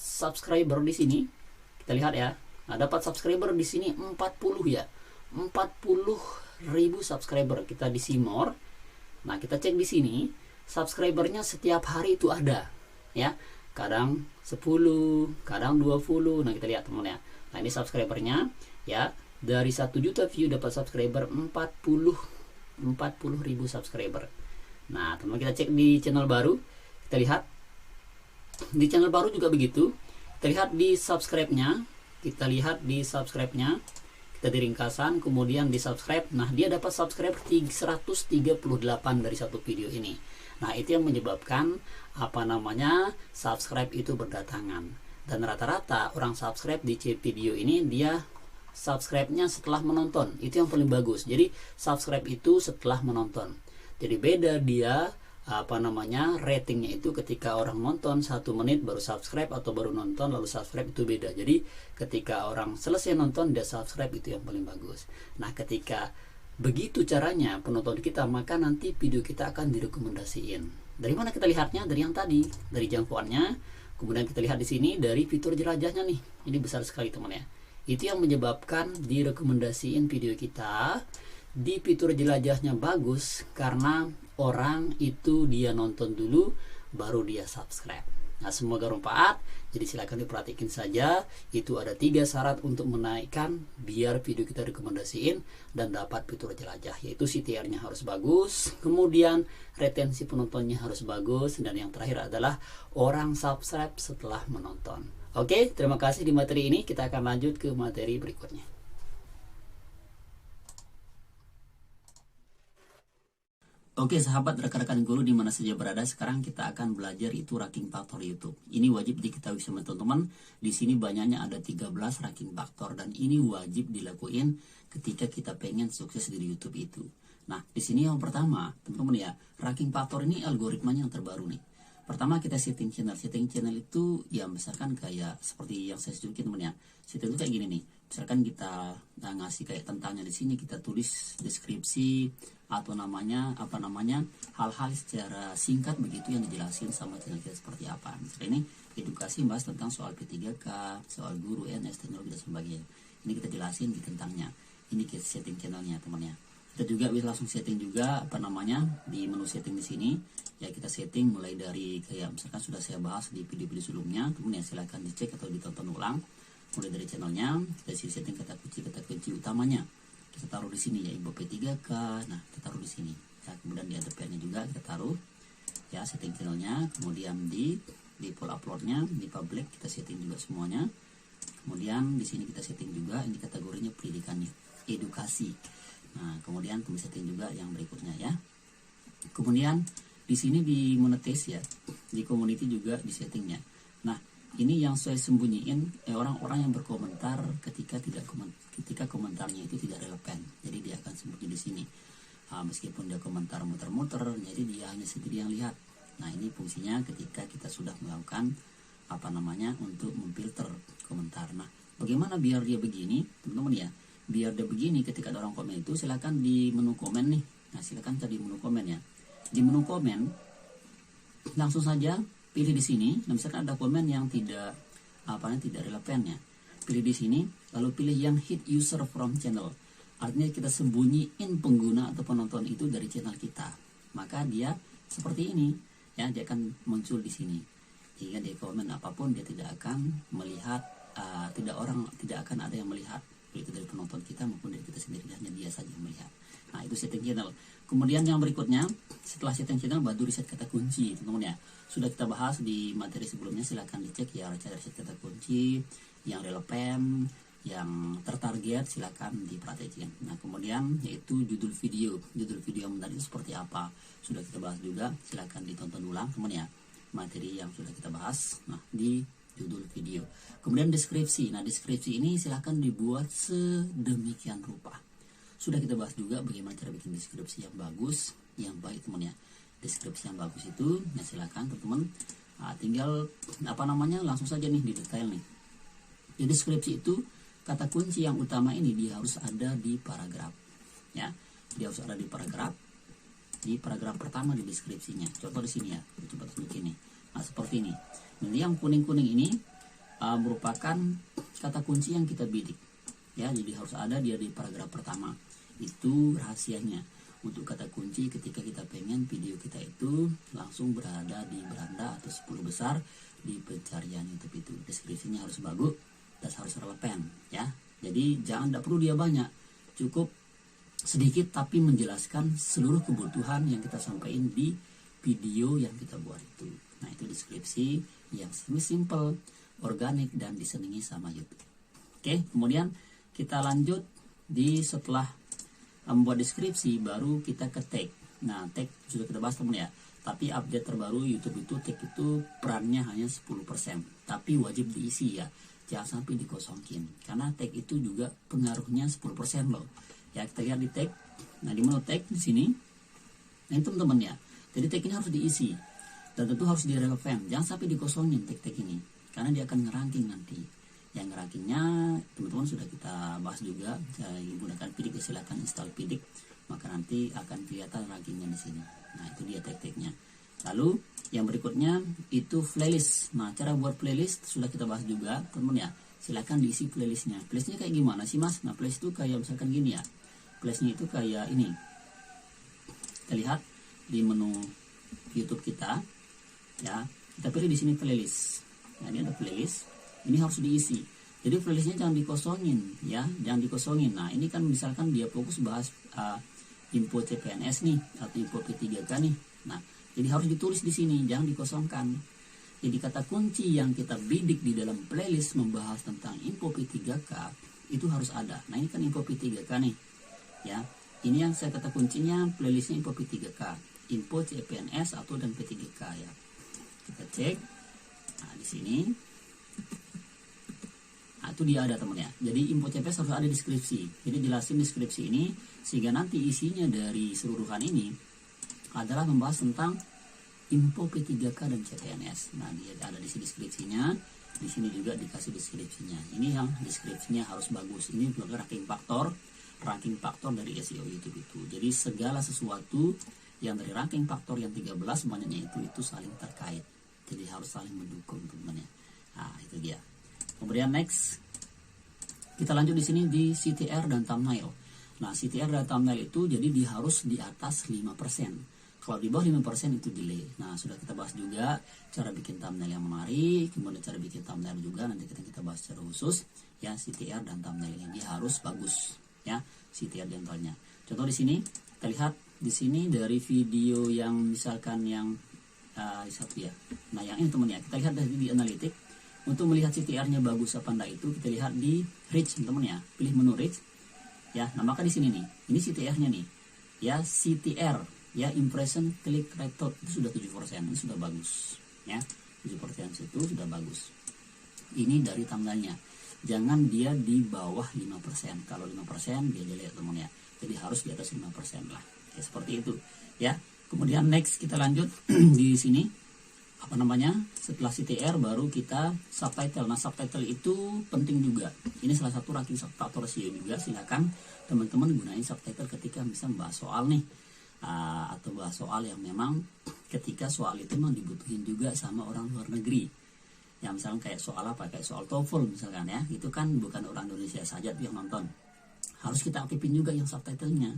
subscriber di sini. Kita lihat ya, nah, dapat subscriber di sini 40 ya, 40.000 subscriber. Kita di see more. Nah, kita cek di sini, subscribernya setiap hari itu ada ya, kadang 10, kadang 20. Nah, kita lihat teman ya. Nah, ini subscribernya ya, dari 1 juta view dapat subscriber 40.000 subscriber. Nah, teman, kita cek di channel baru, kita lihat di channel baru juga begitu. Kita lihat di subscribe-nya, kita di ringkasan, kemudian di subscribe. Nah, dia dapat subscribe 138 dari satu video ini. Nah, itu yang menyebabkan apa namanya subscribe itu berdatangan. Dan rata-rata orang subscribe di video ini dia subscribe-nya setelah menonton. Itu yang paling bagus. Jadi subscribe itu setelah menonton. Jadi beda dia apa namanya ratingnya itu ketika orang nonton 1 menit baru subscribe atau baru nonton lalu subscribe, itu beda. Jadi ketika orang selesai nonton dia subscribe, itu yang paling bagus. Nah, ketika begitu caranya penonton kita, maka nanti video kita akan direkomendasiin. Dari mana kita lihatnya? Dari yang tadi, dari jangkauannya. Kemudian kita lihat di sini dari fitur jelajahnya nih, ini besar sekali teman ya. Itu yang menyebabkan direkomendasiin video kita. Di fitur jelajahnya bagus karena orang itu dia nonton dulu baru dia subscribe. Nah, semoga bermanfaat. Jadi silakan diperhatikan saja. Itu ada 3 syarat untuk menaikkan biar video kita rekomendasiin dan dapat fitur jelajah, yaitu CTR-nya harus bagus, kemudian retensi penontonnya harus bagus, dan yang terakhir adalah orang subscribe setelah menonton. Oke, terima kasih. Di materi ini kita akan lanjut ke materi berikutnya. Oke sahabat, rekan-rekan guru di mana saja berada, sekarang kita akan belajar itu ranking faktor YouTube. Ini wajib diketahui sama teman-teman. Di sini banyaknya ada 13 ranking faktor dan ini wajib dilakuin ketika kita pengen sukses di YouTube itu. Nah, di sini yang pertama, teman-teman ya, ranking faktor ini algoritmanya yang terbaru nih. Pertama kita setting channel. Setting channel itu ya misalkan kayak seperti yang saya tunjukin teman ya. Setting itu kayak gini nih. Misalkan kita ngasih kayak tentangnya di sini, kita tulis deskripsi atau namanya apa namanya hal-hal secara singkat begitu yang dijelasin sama channel kita seperti apa. Misalnya ini edukasi bahas tentang soal P3K, soal guru, NS, teknologi dan sebagainya. Ini kita jelasin di tentangnya. Ini kita setting channelnya teman ya. Kita juga bisa langsung setting juga apa namanya di menu setting di sini. Ya kita setting mulai dari kayak misalkan sudah saya bahas di video-video sebelumnya, kemudian silahkan dicek atau ditonton ulang. Mulai dari channelnya, kita setting kata kunci utamanya. Kita taruh di sini ya, Ibu P3K. Nah, kita taruh di sini. Ya, kemudian di ADP-nya juga kita taruh ya setting channelnya. Kemudian di full uploadnya, di public kita setting juga semuanya. Kemudian di sini kita setting juga ini kategorinya pendidikan edukasi. Nah, kemudian kami setting juga yang berikutnya ya. Kemudian di sini di monetize ya, di community juga di settingnya. Nah, ini yang saya sembunyiin orang-orang yang berkomentar ketika komentarnya itu tidak relevan. Jadi dia akan sembunyi di sini. Meskipun dia komentar muter-muter, jadi dia hanya sendiri yang lihat. Nah, ini fungsinya ketika kita sudah melakukan apa namanya untuk memfilter komentar. Nah, bagaimana biar dia begini, teman-teman ya? Biar dia begini ketika ada orang komen itu, silakan di menu komen nih. Nah, silakan tadi menu komen ya. Di menu komen langsung saja pilih di sini. Nah, misalkan ada komen yang tidak tidak relevan ya, pilih di sini, lalu pilih yang hid user from channel. Artinya kita sembunyiin pengguna atau penonton itu dari channel kita, maka dia seperti ini ya, dia akan muncul di sini. Jika dia komen apapun, dia tidak akan melihat, tidak akan ada yang melihat, baik itu dari penonton kita maupun dari kita sendiri, hanya dia saja yang melihat. Nah, itu setting channel. Kemudian yang berikutnya, setelah setting channel baru reset kata kunci, teman-teman ya. Sudah kita bahas di materi sebelumnya, silahkan dicek ya, cara reset kata kunci yang relevan, yang tertarget, silakan diperhatikan. Nah, kemudian yaitu judul video yang menarik itu seperti apa, sudah kita bahas juga, silakan ditonton ulang teman ya, materi yang sudah kita bahas. Nah, di judul video. Kemudian deskripsi. Nah, deskripsi ini silakan dibuat sedemikian rupa. Sudah kita bahas juga bagaimana cara bikin deskripsi yang bagus, yang baik teman ya. Deskripsi yang bagus itu, ya silakan teman-teman. Nah, tinggal langsung saja nih di detail nih. Di deskripsi itu kata kunci yang utama ini dia harus ada di paragraf. Ya, dia harus ada di paragraf. Di paragraf pertama di deskripsinya. Contoh di sini ya, coba tunjuk ini. Nah, seperti ini. Ini yang kuning-kuning ini merupakan kata kunci yang kita bidik. Ya, jadi harus ada dia di paragraf pertama. Itu rahasianya untuk kata kunci ketika kita pengen video kita itu langsung berada di beranda atau 10 besar di pencarian YouTube itu. Deskripsinya harus bagus dan harus relevan ya. Jadi tidak perlu dia banyak, cukup sedikit tapi menjelaskan seluruh kebutuhan yang kita sampaikan di video yang kita buat itu. Nah, itu deskripsi yang simple, organik dan disenangi sama YouTube. Oke, kemudian kita lanjut di setelah membuat deskripsi baru kita ke tag. Nah, tag sudah kita bahas teman ya. Tapi update terbaru YouTube itu tag itu perannya hanya 10%, tapi wajib diisi ya. Jangan sampai dikosongin karena tag itu juga pengaruhnya 10% loh. Ya, kita lihat di tag. Nah, di menu tag di sini. Nah, itu teman-teman ya. Jadi tag ini harus diisi dan tentu harus direlevan. Jangan sampai dikosongin tag-tag ini karena dia akan ngeranking nanti. Yang ngerankingnya teman-teman sudah kita bahas juga. Menggunakan Pidik, silakan install Pidik, maka nanti akan kelihatan rankingnya di sini. Nah, itu dia tag-tagnya. Lalu yang berikutnya itu playlist. Nah, cara buat playlist sudah kita bahas juga teman-teman ya. Silakan diisi playlistnya. Playlistnya kayak gimana sih mas? Nah, playlist itu kayak misalkan gini ya. Playlistnya itu kayak ini. Kita lihat di menu YouTube kita ya, kita pilih di sini playlist. Nah, ini ada playlist, ini harus diisi. Jadi playlistnya jangan dikosongin ya, jangan dikosongin. Nah, ini kan misalkan dia fokus bahas info CPNS nih atau info P3K nih. Nah, jadi harus ditulis di sini, jangan dikosongkan. Jadi kata kunci yang kita bidik di dalam playlist membahas tentang info P3K itu harus ada. Nah, ini kan info P3K nih ya. Ini yang saya kata kuncinya playlistnya info P3K, info CPNS atau dan P3K ya. Kita cek. Nah, di sini. Nah, itu dia ada teman ya. Jadi info CPNS harus ada deskripsi. Jadi jelasin deskripsi ini sehingga nanti isinya dari seluruhan ini adalah membahas tentang info P3K dan CPNS. Nah, dia ada di sini deskripsinya. Di sini juga dikasih deskripsinya. Ini yang deskripsinya harus bagus. Ini juga ranking faktor dari SEO YouTube itu. Jadi segala sesuatu yang dari ranking faktor yang 13 banyaknya itu saling terkait. Jadi harus saling mendukung teman-teman ya. Nah, itu dia. Kemudian next kita lanjut di sini di CTR dan thumbnail. Nah, CTR dan thumbnail itu jadi dia harus di atas 5%. Kalau di bawah 5% itu delay. Nah, sudah kita bahas juga cara bikin thumbnail yang menarik, kemudian cara bikin thumbnail juga nanti kita bahas secara khusus ya. CTR dan thumbnail ini harus bagus ya, CTR dan thumbnailnya. Contoh di sini kita lihat di sini dari video yang misalkan yang satu ya. Nah, yang ini teman ya, kita lihat dari di analitik. Untuk melihat CTR-nya bagus apa enggak itu kita lihat di reach teman ya. Pilih menu reach ya. Nah, maka di sini nih, ini CTR-nya nih ya. CTR ya, impression click rate itu sudah 7%, ini sudah bagus ya. 7% itu sudah bagus. Ini dari thumbnailnya. Jangan dia di bawah 5%. Kalau 5% dia jelek teman ya. Jadi harus di atas 5% lah. Ya, seperti itu ya. Kemudian next kita lanjut di sini setelah CTR baru kita subtitle. Nah, subtitle itu penting juga. Ini salah satu ranking faktor SEO juga. Silakan teman-teman gunain subtitle ketika bisa bahas soal nih atau bahas soal yang memang ketika soal itu memang dibutuhin juga sama orang luar negeri. Ya misalnya kayak soal apa, kayak soal TOEFL misalkan ya, itu kan bukan orang Indonesia saja yang nonton, harus kita aktifin juga yang subtitlenya.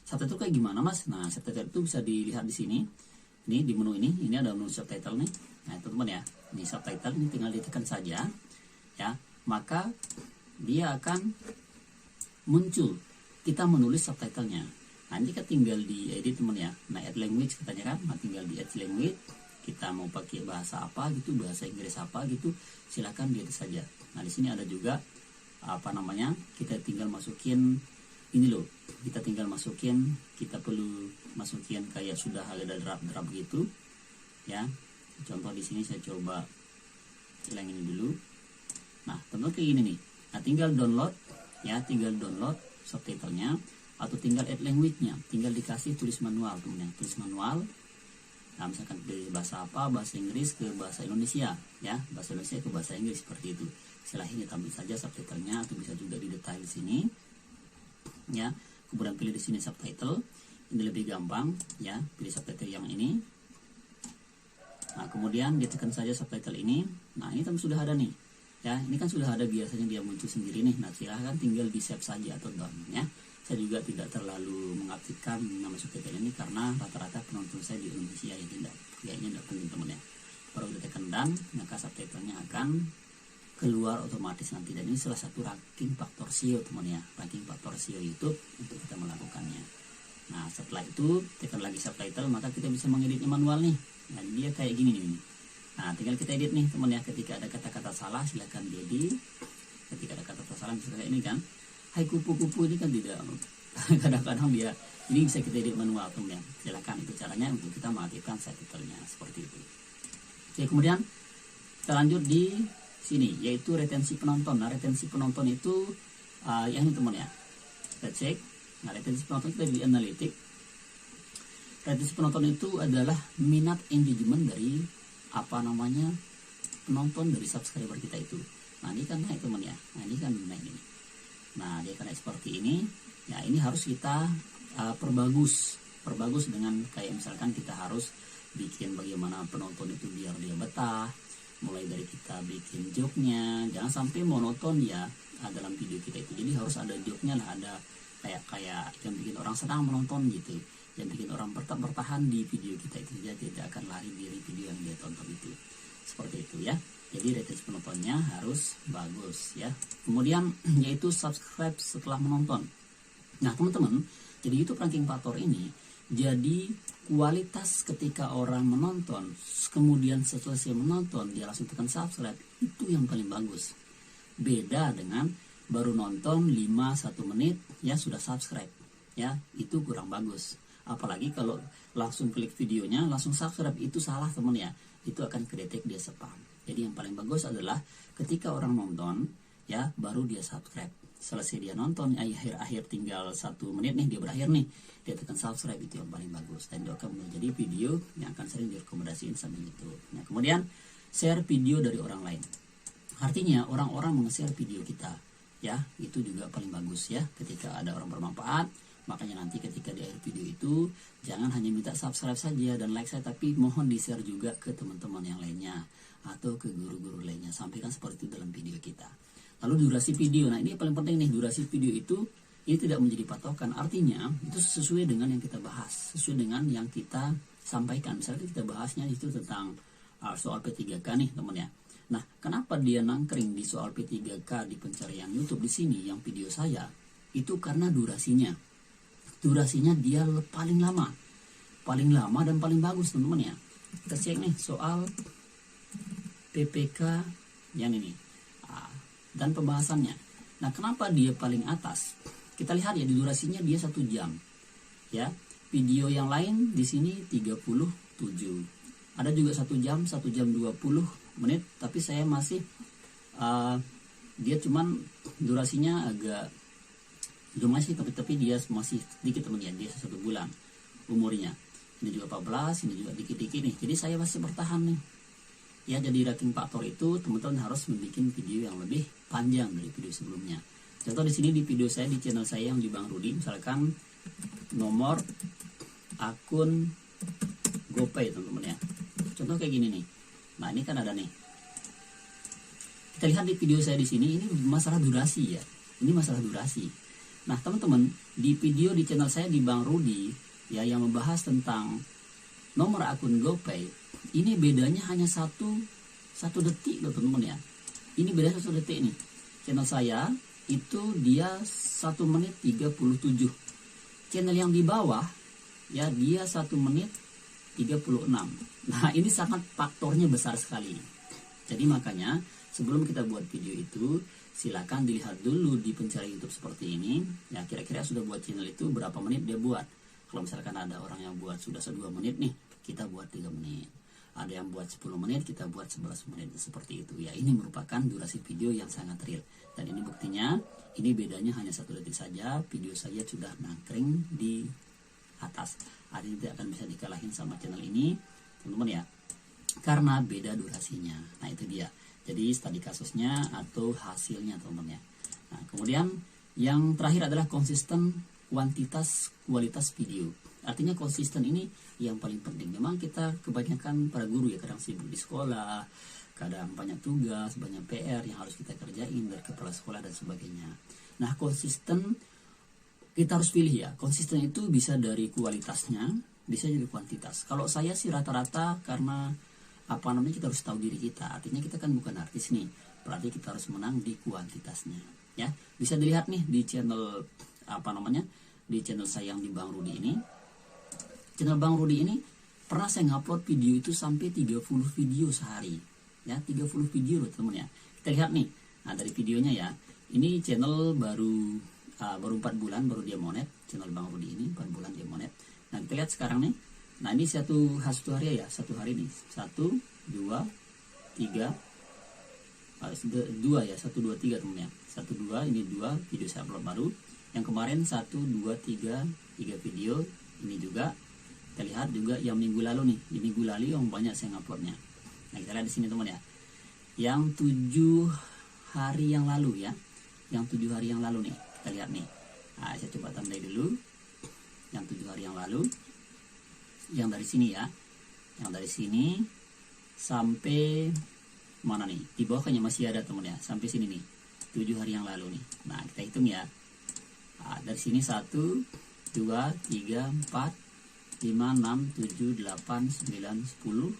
Subtitle kayak gimana mas? Nah subtitle itu bisa dilihat di sini. Ini di menu ini ada menu subtitle nih. Nah teman-teman ya, ini subtitle ini tinggal ditekan saja ya, maka dia akan muncul kita menulis subtitlenya. Nah ini kita tinggal di edit teman ya. Nah add language katanya kan, nah, tinggal di add language. Kita mau pakai bahasa apa gitu, bahasa Inggris apa gitu, silakan di edit saja. Nah di sini ada juga apa namanya, kita tinggal masukin ini loh, kita tinggal masukin, kita perlu masukin kayak sudah ada draft gitu ya. Contoh di sini saya coba hilang ini dulu. Nah tentu kayak gini nih. Nah tinggal download ya, tinggal download subtitlenya, atau tinggal add language-nya, tinggal dikasih tulis manual teman-teman, tulis manual. Nah misalkan dari bahasa apa, bahasa Inggris ke bahasa Indonesia ya, bahasa Indonesia ke bahasa Inggris, seperti itu. Silahkan ambil saja subtitlenya, atau bisa juga di detail di sini ya. Kemudian pilih di sini subtitle, ini lebih gampang ya, pilih subtitle yang ini. Nah kemudian ditekan saja subtitle ini. Nah ini kan sudah ada nih ya, ini kan sudah ada, biasanya dia muncul sendiri nih. Nah silahkan tinggal di save saja atau down ya. Saya juga tidak terlalu mengaktifkan nama subtitle ini karena rata-rata penonton saya di Indonesia ya, kayaknya tidak penting teman ya. Baru kita tekan dan, maka subtitlenya akan keluar otomatis nanti. Dan ini salah satu ranking faktor SEO teman ya, ranking faktor SEO YouTube untuk kita melakukannya. Nah setelah itu tekan lagi subtitle, maka kita bisa mengeditnya manual nih. Nah dia kayak gini nih. Nah tinggal kita edit nih teman ya, ketika ada kata-kata salah silahkan diedit. Ketika ada kata-kata salah misalnya ini kan, hai kupu-kupu, ini kan tidak kadang-kadang dia ini bisa kita edit manual teman ya. Silahkan, itu caranya untuk kita mengaktifkan subtitlenya seperti itu. Oke, kemudian kita lanjut di sini yaitu retensi penonton. Nah retensi penonton itu yang ini teman ya, kita cek. Nah retensi penonton kita di analitik. Retensi penonton itu adalah minat engagement dari apa namanya penonton, dari subscriber kita itu. Nah ini kan naik teman ya, nah ini kan naik ini. Nah dia akan seperti ini ya. Ini harus kita perbagus dengan kayak misalkan kita harus bikin bagaimana penonton itu biar dia betah, mulai dari kita bikin joke-nya, jangan sampai monoton ya dalam video kita itu. Jadi harus ada joke-nya lah, ada kayak yang bikin orang senang menonton gitu, yang bikin orang bertahan di video kita itu, dia tidak akan lari dari video yang dia tonton itu. Seperti itu ya. Jadi retensi penontonnya harus bagus ya. Kemudian yaitu subscribe setelah menonton. Nah teman-teman, jadi YouTube ranking faktor ini, jadi kualitas ketika orang menonton, kemudian selesai menonton dia langsung tekan subscribe, itu yang paling bagus. Beda dengan baru nonton 5-1 menit ya sudah subscribe ya, itu kurang bagus. Apalagi kalau langsung klik videonya langsung subscribe, itu salah teman ya, itu akan kedetek dia spam. Jadi yang paling bagus adalah ketika orang nonton ya baru dia subscribe. Selesai dia nonton, akhir tinggal 1 menit nih dia berakhir nih, dia tekan subscribe, itu yang paling bagus. Dan itu akan menjadi video yang akan sering direkomendasiin sama YouTube. Nah kemudian share video dari orang lain, artinya orang-orang meng-share video kita ya, itu juga paling bagus ya ketika ada orang bermanfaat. Makanya nanti ketika di akhir video itu jangan hanya minta subscribe saja dan like saya, tapi mohon di share juga ke teman-teman yang lainnya atau ke guru-guru lainnya. Sampaikan seperti itu dalam video kita. Lalu durasi video, nah ini paling penting nih, durasi video itu ini tidak menjadi patokan, artinya itu sesuai dengan yang kita bahas, sesuai dengan yang kita sampaikan. Misalnya kita bahasnya itu tentang soal P3K nih teman ya. Nah kenapa dia nangkring di soal P3K di pencarian YouTube di sini yang video saya, itu karena durasinya dia paling lama dan paling bagus teman-teman ya. Kita cek nih soal PPK yang ini dan pembahasannya. Nah kenapa dia paling atas? Kita lihat ya, di durasinya dia 1 jam ya. Video yang lain di sini 37, ada juga 1 jam 20 menit, tapi saya masih dia cuman durasinya agak masih, tapi dia masih sedikit teman ya, dia 1 bulan umurnya. Ini juga 14, ini juga dikit-dikit nih. Jadi saya masih bertahan nih. Ya, jadi ranking faktor itu teman-teman harus membuat video yang lebih panjang dari video sebelumnya. Contoh di sini di video saya di channel saya yang di Bang Rudi, misalkan nomor akun GoPay teman-teman ya. Contoh kayak gini nih. Nah ini kan ada nih. Kita lihat di video saya di sini, ini masalah durasi ya. Ini masalah durasi. Nah teman-teman, di video di channel saya di Bang Rudi ya, yang membahas tentang nomor akun GoPay, ini bedanya hanya satu detik loh teman-teman ya. Ini beda 1 detik nih. Channel saya itu dia 1 menit 37. Channel yang di bawah ya dia 1 menit 36. Nah ini sangat faktornya besar sekali. Jadi makanya sebelum kita buat video itu, silakan dilihat dulu di pencari YouTube seperti ini ya, kira-kira sudah buat channel itu berapa menit dia buat. Kalau misalkan ada orang yang buat sudah 2 menit nih, kita buat 3 menit. Ada yang buat 10 menit, kita buat 11 menit, seperti itu ya. Ini merupakan durasi video yang sangat real. Dan ini buktinya, ini bedanya hanya 1 detik saja, video saya sudah nangkring di atas. Artinya tidak akan bisa dikalahin sama channel ini, teman-teman ya. Karena beda durasinya. Nah itu dia. Jadi studi kasusnya atau hasilnya teman-teman ya. Nah kemudian yang terakhir adalah konsisten kuantitas kualitas video. Artinya konsisten ini yang paling penting. Memang kita kebanyakan para guru ya kadang sibuk di sekolah, kadang banyak tugas, banyak PR yang harus kita kerjain dari kepala sekolah dan sebagainya. Nah konsisten kita harus pilih ya. Konsisten itu bisa dari kualitasnya, bisa dari kuantitas. Kalau saya sih rata-rata karena kita harus tahu diri kita. Artinya kita kan bukan artis nih, berarti kita harus menang di kuantitasnya. Ya bisa dilihat nih di channel di channel saya yang di Bang Rudi ini. Channel Bang Rudi ini pernah saya ngupload video itu sampai 30 video sehari. Ya, 30 video loh teman ya. Kita lihat nih. Nah, dari videonya ya. Ini channel baru 4 bulan baru dia monet. Channel Bang Rudi ini 4 bulan dia monet. Nah, kita lihat sekarang nih. Nah, ini satu hari ya, satu hari nih. 1 2 3 2 ya, 1 2 3 teman ya. 1 2 ini 2 video saya upload baru. Yang kemarin 1 2 3 video ini juga. Kita lihat juga yang minggu lalu nih, di minggu lalu yang banyak saya nguploadnya. Nah kita lihat di sini teman ya, yang 7 hari yang lalu ya, yang 7 hari yang lalu nih, kita lihat nih. Nah saya coba tandai dulu, yang 7 hari yang lalu, yang dari sini ya, yang dari sini sampai mana nih, di bawah kayaknya masih ada teman ya, sampai sini nih, 7 hari yang lalu nih. Nah kita hitung ya, nah, dari sini 1 2 3 4 5, 6, 7, 8, 9, 10,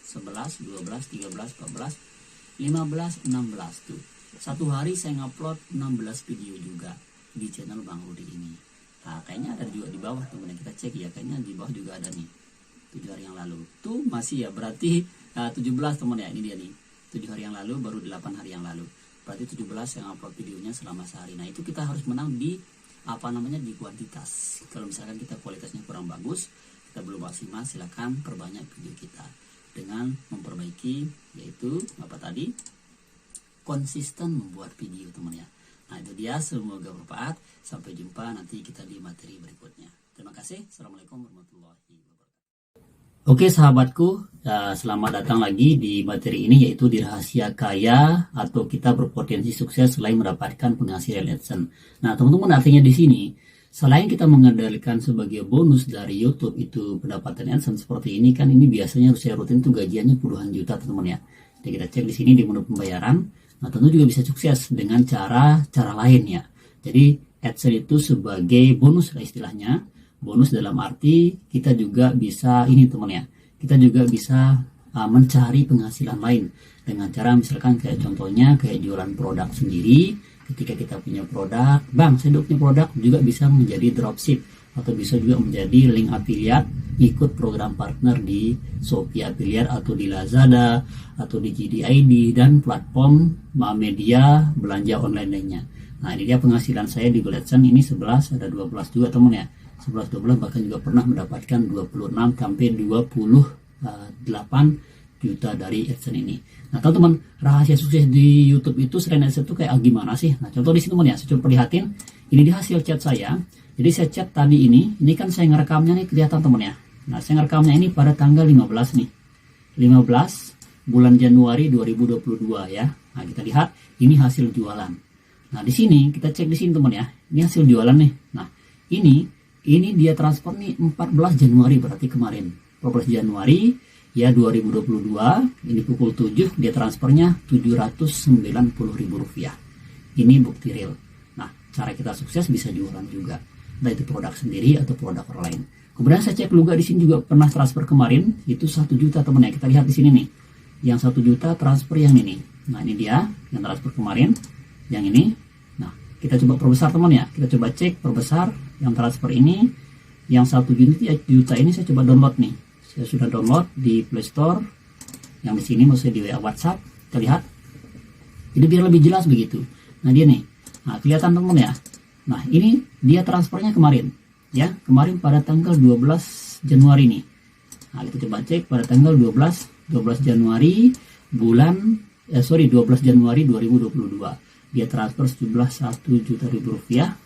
11, 12, 13, 14, 15, 16 tuh. Satu hari saya ngupload 16 video juga di channel Bang Rudi ini. Nah kayaknya ada juga di bawah teman, kita cek ya, kayaknya di bawah juga ada nih 7 hari yang lalu. Tuh masih ya, berarti 17 teman ya, ini dia nih 7 hari yang lalu baru 8 hari yang lalu. Berarti 17 saya ngupload videonya selama sehari. Nah itu kita harus menang di di kuantitas. Kalau misalkan kita kualitasnya kurang bagus, kita belum maksimal, silakan perbanyak video kita dengan memperbaiki, yaitu konsisten membuat video teman ya. Nah itu dia, semoga bermanfaat. Sampai jumpa nanti kita di materi berikutnya. Terima kasih. Assalamualaikum warahmatullahi wabarakatuh. Oke sahabatku, selamat datang lagi di materi ini, yaitu di rahasia kaya atau kita berpotensi sukses selain mendapatkan penghasilan AdSense. Nah teman-teman, artinya di sini selain kita mengendalikan sebagai bonus dari YouTube itu pendapatan AdSense seperti ini, kan ini biasanya saya rutin tuh gajiannya puluhan juta teman-teman ya. Jadi kita cek di sini di menu pembayaran. Nah tentu juga bisa sukses dengan cara lain ya. Jadi AdSense itu sebagai bonus lah istilahnya. Bonus dalam arti kita juga bisa ini teman ya, kita juga bisa mencari penghasilan lain dengan cara misalkan kayak contohnya kayak jualan produk sendiri. Ketika kita punya produk, bang saya punya produk, juga bisa menjadi dropship atau bisa juga menjadi link affiliate, ikut program partner di Shopee Affiliate atau di Lazada atau di JD.ID dan platform media belanja online lainnya. Nah ini dia penghasilan saya di Google AdSense ini 11 ada 12 juga teman ya. 11-12 bahkan juga pernah mendapatkan 26 sampai 28 juta dari AdSense ini. Nah teman-teman, rahasia sukses di YouTube itu selain AdSense itu kayak gimana sih? Nah contoh di sini teman ya, saya coba perlihatin. Ini di hasil chat saya. Jadi saya chat tadi ini kan saya ngerekamnya nih, kelihatan teman ya. Nah saya ngerekamnya ini pada tanggal 15 nih. 15 bulan Januari 2022 ya. Nah kita lihat ini hasil jualan. Nah di sini kita cek di sini teman ya. Ini hasil jualan nih. Nah ini dia transfer nih 14 Januari berarti kemarin. 14 Januari ya 2022, ini pukul 7 dia transfernya Rp790.000. Ini bukti real. Nah, cara kita sukses bisa jualan juga, entah itu produk sendiri atau produk orang lain. Kemudian saya cek juga di sini juga pernah transfer kemarin itu 1 juta teman ya. Kita lihat di sini nih, yang 1 juta transfer yang ini. Nah, ini dia yang transfer kemarin, yang ini. Nah, kita coba perbesar teman ya. Kita coba cek perbesar yang transfer ini, yang 1 juta ini saya coba download nih. Saya sudah download di Play Store. Yang di sini maksudnya di WA WhatsApp. Kita lihat. Ini biar lebih jelas begitu. Nah, dia nih. Nah, kelihatan teman ya. Nah, ini dia transfernya kemarin. Ya, kemarin pada tanggal 12 Januari nih. Nah, kita coba cek pada tanggal 12 Januari 12 Januari 2022. Dia transfer sejumlah Rp1 juta.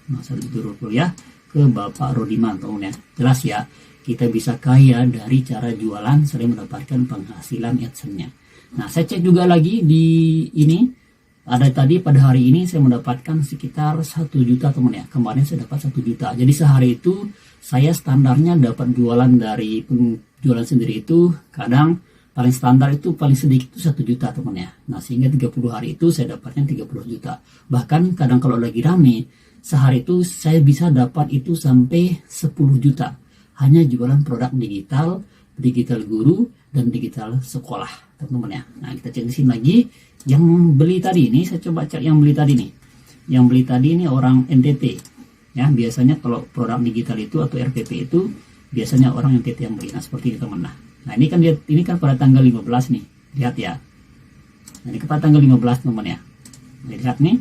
Nah, Rp1 juta ke Bapak Rodiman, teman ya. Jelas ya, kita bisa kaya dari cara jualan selain mendapatkan penghasilan AdSense-nya. Nah, saya cek juga lagi di ini. Ada tadi pada hari ini saya mendapatkan sekitar 1 juta teman ya. Kemarin saya dapat 1 juta. Jadi sehari itu saya standarnya dapat jualan dari penjualan sendiri itu kadang paling standar itu paling sedikit itu 1 juta teman ya. Nah, sehingga 30 hari itu saya dapatnya 30 juta. Bahkan kadang kalau lagi rame sehari itu saya bisa dapat itu sampai 10 juta. Hanya jualan produk digital, digital guru dan digital sekolah teman-teman ya. Nah, kita cek di sini lagi. Yang beli tadi ini, saya coba cek yang beli tadi nih. Yang beli tadi ini orang NTT. Ya, biasanya kalau produk digital itu atau RPP itu biasanya orang NTT yang beli. Nah, seperti ini teman. Nah, ini kan pada tanggal 15 nih. Lihat ya. Nah, ini pada tanggal 15 teman ya. Lihat nih.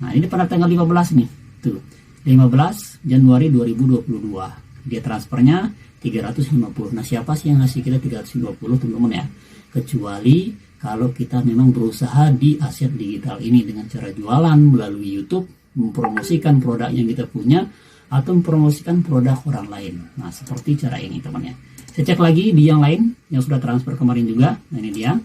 Nah, ini pada tanggal 15 nih. Tuh. 15 Januari 2022. Dia transfernya 350. Nah, siapa sih yang ngasih kita 350 teman-teman ya? Kecuali kalau kita memang berusaha di aset digital ini dengan cara jualan melalui YouTube, mempromosikan produk yang kita punya, atau mempromosikan produk orang lain. Nah, seperti cara ini teman-teman. Saya cek lagi di yang lain, yang sudah transfer kemarin juga. Nah, ini dia.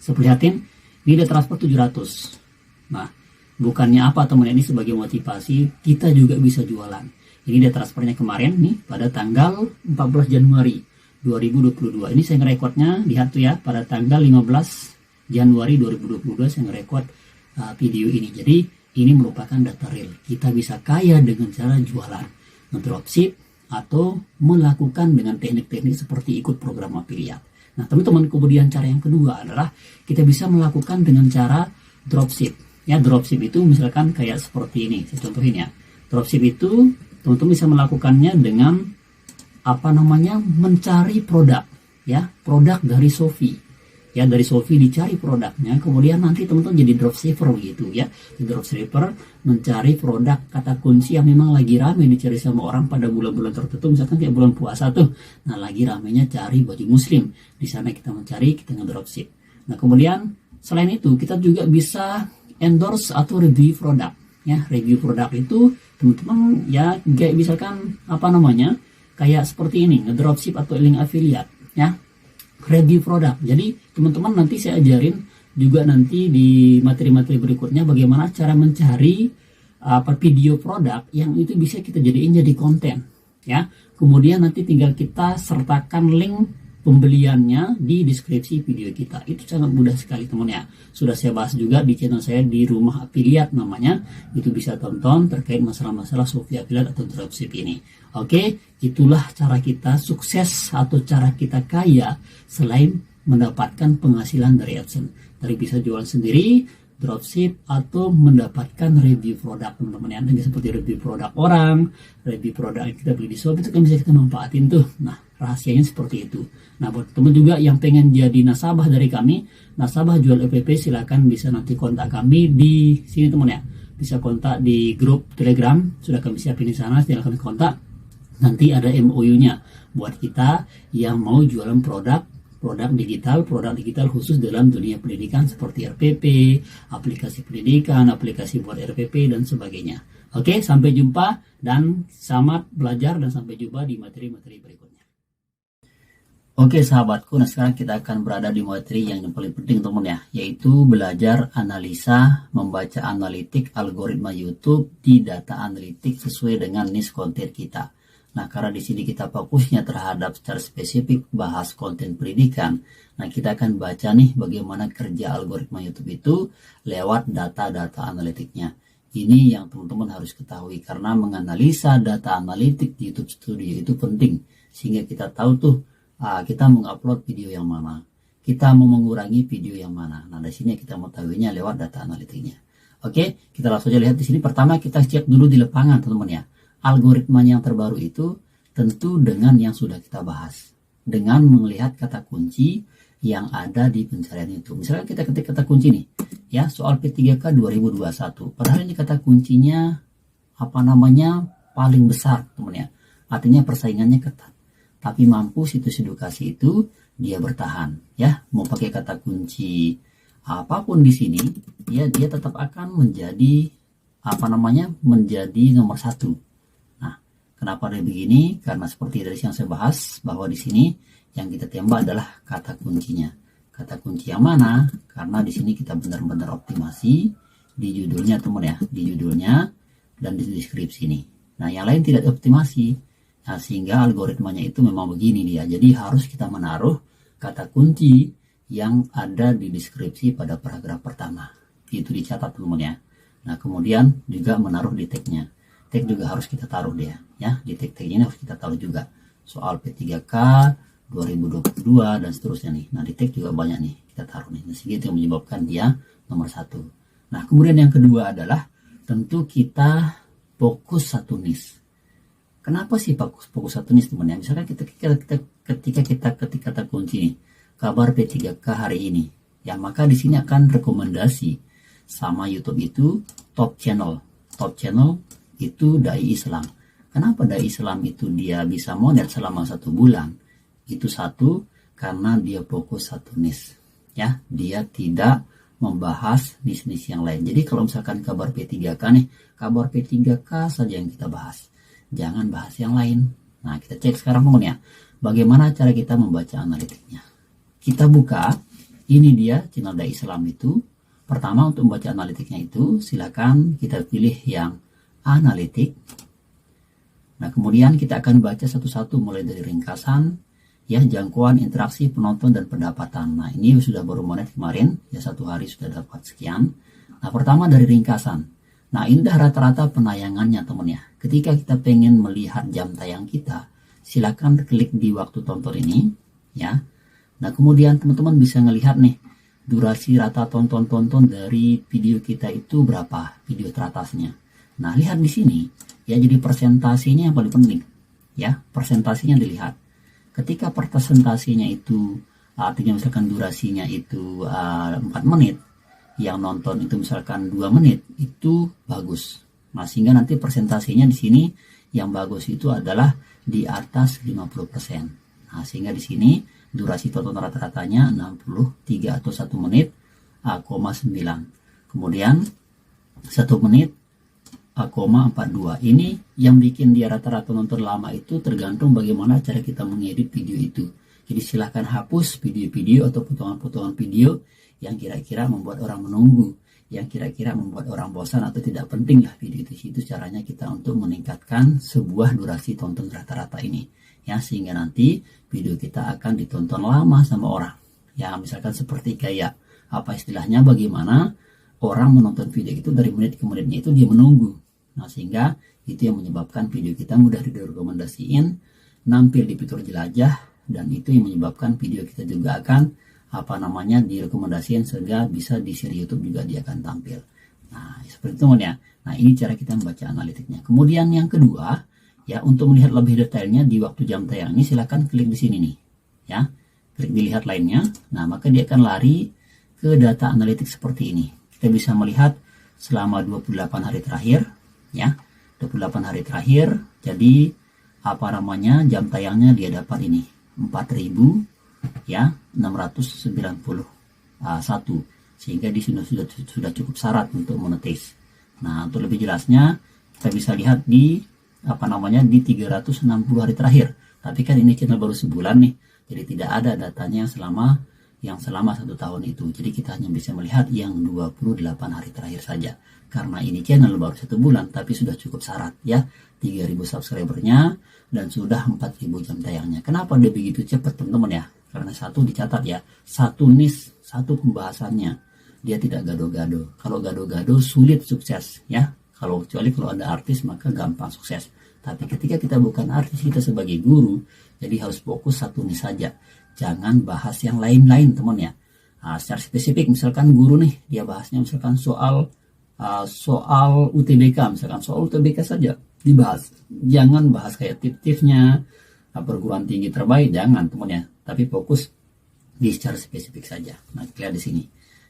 Saya perlihatin, ini dia transfer 700. Nah, bukannya apa teman-teman, ini sebagai motivasi, kita juga bisa jualan. Ini dia transfernya kemarin nih, pada tanggal 14 Januari 2022. Ini saya ngerekodnya, lihat tuh ya, pada tanggal 15 Januari 2022 saya ngerekod video ini. Jadi ini merupakan data real. Kita bisa kaya dengan cara jualan, nge-dropship, atau melakukan dengan teknik-teknik seperti ikut program affiliate. Nah, teman-teman, kemudian cara yang kedua adalah kita bisa melakukan dengan cara dropship. Ya, dropship itu misalkan kayak seperti ini. Saya contohin ya. Dropship itu teman-teman bisa melakukannya dengan mencari produk ya, produk dari Shopee ya, dari Shopee dicari produknya, kemudian nanti teman-teman jadi dropshipper gitu ya. Dropshipper mencari produk kata kunci yang memang lagi rame dicari sama orang pada bulan-bulan tertentu, misalkan kayak bulan puasa tuh. Nah, lagi ramenya cari baju muslim, di sana kita mencari, kita nge-dropship. Nah, kemudian selain itu kita juga bisa endorse atau review produk ya. Review produk itu teman-teman ya, kayak misalkan kayak seperti ini, ngedropship atau link affiliate ya, review produk. Jadi teman-teman nanti saya ajarin juga nanti di materi-materi berikutnya bagaimana cara mencari video produk yang itu bisa kita jadiin jadi konten ya. Kemudian nanti tinggal kita sertakan link pembeliannya di deskripsi video kita. Itu sangat mudah sekali teman ya. Sudah saya bahas juga di channel saya di Rumah Affiliate namanya. Itu bisa tonton terkait masalah-masalah Shopee Affiliate atau dropship ini. Oke, itulah cara kita sukses atau cara kita kaya selain mendapatkan penghasilan dari AdSense. Dari bisa jualan sendiri, dropship, atau mendapatkan review produk teman-teman ya. Nanti seperti review produk orang, review produk yang kita beli di Shopee itu kan bisa kita manfaatin tuh. Nah, rahasianya seperti itu. Nah, buat teman juga yang pengen jadi nasabah dari kami, nasabah jual FPP, silakan bisa nanti kontak kami di sini teman ya. Bisa kontak di grup Telegram, sudah kami siapin di sana, silakan kami kontak. Nanti ada MOU-nya buat kita yang mau jualan produk digital khusus dalam dunia pendidikan seperti RPP, aplikasi pendidikan, aplikasi buat RPP dan sebagainya. Oke, sampai jumpa dan selamat belajar dan sampai jumpa di materi-materi berikutnya. Oke sahabatku, nah sekarang kita akan berada di materi yang paling penting teman ya, yaitu belajar analisa, membaca analitik algoritma YouTube di data analitik sesuai dengan niche konten kita. Nah, karena di sini kita fokusnya terhadap secara spesifik bahas konten pendidikan, nah kita akan baca nih bagaimana kerja algoritma YouTube itu lewat data-data analitiknya. Ini yang teman-teman harus ketahui, karena menganalisa data analitik di YouTube Studio itu penting, sehingga kita tahu tuh kita mengupload video yang mana, kita mau mengurangi video yang mana. Nah, di sini kita mau tahunya lewat data analitiknya. Oke, kita langsung aja lihat di sini. Pertama kita cek dulu di lapangan, teman-teman ya. Algoritmanya yang terbaru itu tentu dengan yang sudah kita bahas, dengan melihat kata kunci yang ada di pencarian itu. Misalnya kita ketik kata kunci nih, ya, soal P3K 2021. Padahal ini kata kuncinya paling besar, teman ya. Artinya persaingannya ketat. Tapi mampu situs edukasi itu dia bertahan, ya. Mau pakai kata kunci apapun di sini, ya dia tetap akan menjadi menjadi nomor satu. Kenapa dia begini? Karena seperti dari yang saya bahas, bahwa di sini yang kita tembak adalah kata kuncinya. Kata kunci yang mana? Karena di sini kita benar-benar optimasi di judulnya, teman ya, di judulnya dan di deskripsi ini. Nah, yang lain tidak optimasi. Nah, sehingga algoritmanya itu memang begini dia. Jadi harus kita menaruh kata kunci yang ada di deskripsi pada paragraf pertama. Itu dicatat, teman ya. Nah, kemudian juga menaruh di tagnya. Tag juga harus kita taruh dia, ya. Di tag-tag ini harus kita taruh juga soal P3K 2022 dan seterusnya nih. Nah, di tag juga banyak nih kita taruh nih. Nah, sehingga itu yang menyebabkan dia nomor satu. Nah, kemudian yang kedua adalah tentu kita fokus satu niche. Kenapa sih fokus satu niche, teman ya? Misalkan ketika kita ketik kata kunci nih, kabar P3K hari ini, ya, maka di sini akan rekomendasi sama YouTube itu top channel itu dai Islam. Kenapa dai Islam itu dia bisa monet selama 1 bulan? Itu satu, karena dia fokus satu niche, ya. Dia tidak membahas niche-niche yang lain. Jadi kalau misalkan kabar P3K nih, kabar P3K saja yang kita bahas, jangan bahas yang lain. Nah, kita cek sekarang, teman ya, bagaimana cara kita membaca analitiknya. Kita buka, ini dia channel dai Islam itu. Pertama, untuk membaca analitiknya itu silakan kita pilih yang analitik. Nah, kemudian kita akan baca satu-satu mulai dari ringkasan, ya, jangkauan, interaksi, penonton, dan pendapatan. Nah, ini sudah baru monet kemarin, ya, 1 hari sudah dapat sekian. Nah, pertama dari ringkasan. Nah, ini dah rata-rata penayangannya, teman ya. Ketika kita pengen melihat jam tayang kita, silakan klik di waktu tonton ini, ya. Nah, kemudian teman-teman bisa melihat nih, durasi rata tonton dari video kita itu berapa, video teratasnya. Nah, lihat di sini, ya, jadi persentasenya yang paling penting, ya, persentasenya dilihat. Ketika persentasenya itu, artinya misalkan durasinya itu 4 menit, yang nonton itu misalkan 2 menit, itu bagus. Nah, sehingga nanti persentasenya di sini yang bagus itu adalah di atas 50%. Nah, sehingga di sini durasi tonton rata-ratanya 63 atau 1 menit, 9. Kemudian 1 menit 42. Ini yang bikin dia rata-rata nonton lama itu tergantung bagaimana cara kita mengedit video itu. Jadi silahkan hapus video-video atau potongan-potongan video yang kira-kira membuat orang menunggu, yang kira-kira membuat orang bosan atau tidak penting lah video itu. Itu caranya kita untuk meningkatkan sebuah durasi tonton rata-rata ini, ya, sehingga nanti video kita akan ditonton lama sama orang. Ya, misalkan seperti kayak istilahnya, bagaimana orang menonton video itu dari menit ke menitnya itu dia menunggu. Nah, sehingga itu yang menyebabkan video kita mudah direkomendasiin, nampil di fitur jelajah, dan itu yang menyebabkan video kita juga akan direkomendasiin sehingga bisa di seri YouTube juga dia akan tampil. Nah, seperti itu, teman ya. Nah, ini cara kita membaca analitiknya. Kemudian yang kedua, ya, untuk melihat lebih detailnya di waktu jam tayang ini, silahkan klik di sini nih, ya, klik dilihat lainnya. Nah, maka dia akan lari ke data analitik seperti ini. Kita bisa melihat selama 28 hari terakhir, ya, 28 hari terakhir. Jadi jam tayangnya dia dapat ini 4.000, ya, 691, sehingga di sini sudah cukup syarat untuk monetis. Nah, untuk lebih jelasnya kita bisa lihat di di 360 hari terakhir. Tapi kan ini channel baru sebulan nih, jadi tidak ada datanya selama 1 tahun itu. Jadi kita hanya bisa melihat yang 28 hari terakhir saja. Karena ini channel baru 1 bulan, tapi sudah cukup syarat, ya. 3.000 subscribernya, dan sudah 4.000 jam tayangnya. Kenapa dia begitu cepat teman-teman ya? Karena satu dicatat ya, satu niche, satu pembahasannya. Dia tidak gado-gado. Kalau gado-gado sulit sukses ya. Kecuali kalau ada artis maka gampang sukses. Tapi ketika kita bukan artis, kita sebagai guru, jadi harus fokus satu niche saja. Jangan bahas yang lain-lain teman ya. Nah, secara spesifik misalkan guru nih, dia bahasnya misalkan soal UTBK, misalkan soal UTBK saja dibahas. Jangan bahas kayak tips-tipsnya, perguruan tinggi terbaik, jangan teman ya. Tapi fokus di secara spesifik saja. Nah, kita lihat di sini.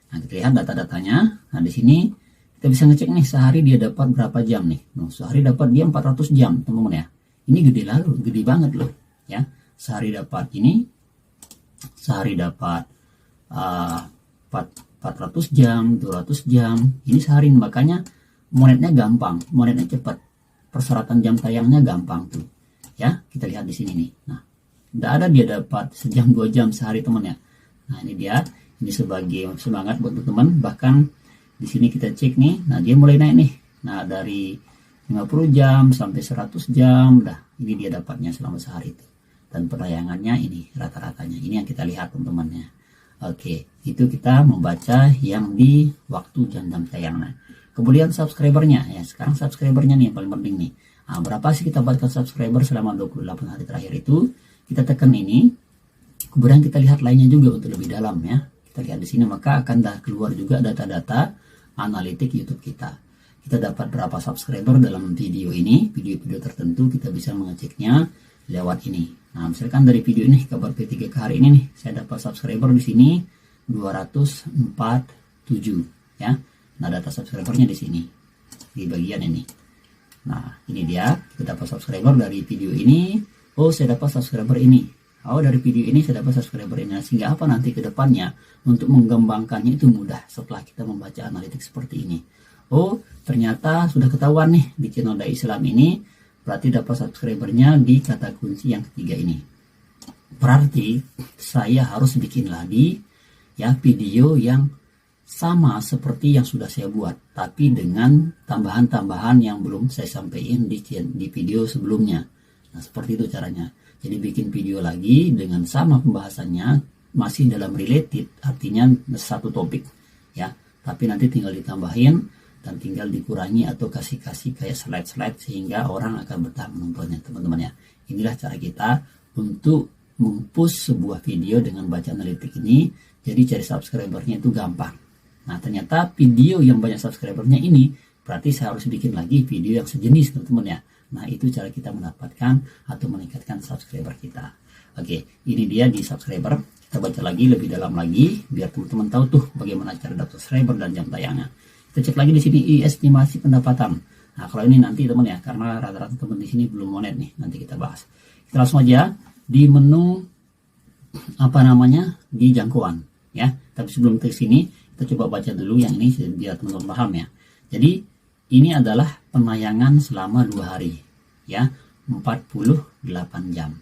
Nah, kita lihat data-datanya. Nah, di sini kita bisa ngecek nih sehari dia dapat berapa jam nih. Nah, sehari dapat dia 400 jam, teman-teman ya. Ini gede banget loh, ya. Sehari dapat ini, sehari dapat 400 jam, 200 jam. Ini sehari, makanya monetnya gampang, monetnya cepat. Persyaratan jam tayangnya gampang tuh. Ya, kita lihat di sini nih. Nah, tidak ada dia dapat sejam 2 jam sehari teman ya. Nah, ini dia. Ini sebagai semangat buat teman-teman. Bahkan di sini kita cek nih. Nah, dia mulai naik nih. Nah, dari 50 jam sampai 100 jam. Dah, ini dia dapatnya selama sehari itu. Dan penayangannya ini rata-ratanya. Ini yang kita lihat teman-temannya. Oke, itu kita membaca yang di waktu jam tayang. Nah, kemudian subscribernya ya. Sekarang subscribernya nih yang paling penting nih. Nah, berapa sih kita dapatkan subscriber selama 28 hari terakhir itu? Kita tekan ini. Kemudian kita lihat lainnya juga untuk lebih dalam ya. Kita lihat di sini, maka akan keluar juga data-data analitik YouTube kita. Kita dapat berapa subscriber dalam video ini, video-video tertentu kita bisa mengeceknya lewat ini. Nah, misalkan dari video ini, kabar P3K hari ini nih, saya dapat subscriber di sini 247 ya. Nah, data subscribernya di sini di bagian ini. Nah, ini dia, kita dapat subscriber dari video ini. Oh, saya dapat subscriber ini. Oh, dari video ini saya dapat subscriber ini. Sehingga apa nanti ke depannya untuk mengembangkannya itu mudah setelah kita membaca analitik seperti ini. Oh, ternyata sudah ketahuan nih di channel Dai Islam ini, berarti dapat subscribernya di kata kunci yang ketiga ini. Berarti saya harus bikin lagi ya video yang sama seperti yang sudah saya buat, tapi dengan tambahan-tambahan yang belum saya sampaikan di video sebelumnya. Nah, seperti itu caranya. Jadi bikin video lagi dengan sama pembahasannya, masih dalam related, artinya satu topik ya, tapi nanti tinggal ditambahin dan tinggal dikurangi atau kasih kayak slide-slide sehingga orang akan betah menontonnya teman-teman ya. Inilah cara kita untuk mempush sebuah video dengan baca analitik ini. Jadi cari subscribernya itu gampang. Nah, ternyata video yang banyak subscribernya ini berarti saya harus bikin lagi video yang sejenis teman-teman ya. Nah, itu cara kita mendapatkan atau meningkatkan subscriber kita. Oke, ini dia di subscriber. Kita baca lagi lebih dalam lagi biar teman-teman tahu tuh bagaimana cara dapat subscriber dan jam tayangnya. Kita cek lagi di sini estimasi pendapatan. Nah, kalau ini nanti teman ya, karena rata-rata teman di sini belum monet nih, nanti kita bahas. Kita langsung aja di menu di jangkauan ya. Tapi sebelum ke sini kita coba baca dulu yang ini biar teman-teman paham ya. Jadi ini adalah penayangan selama 2 hari ya, 48 jam.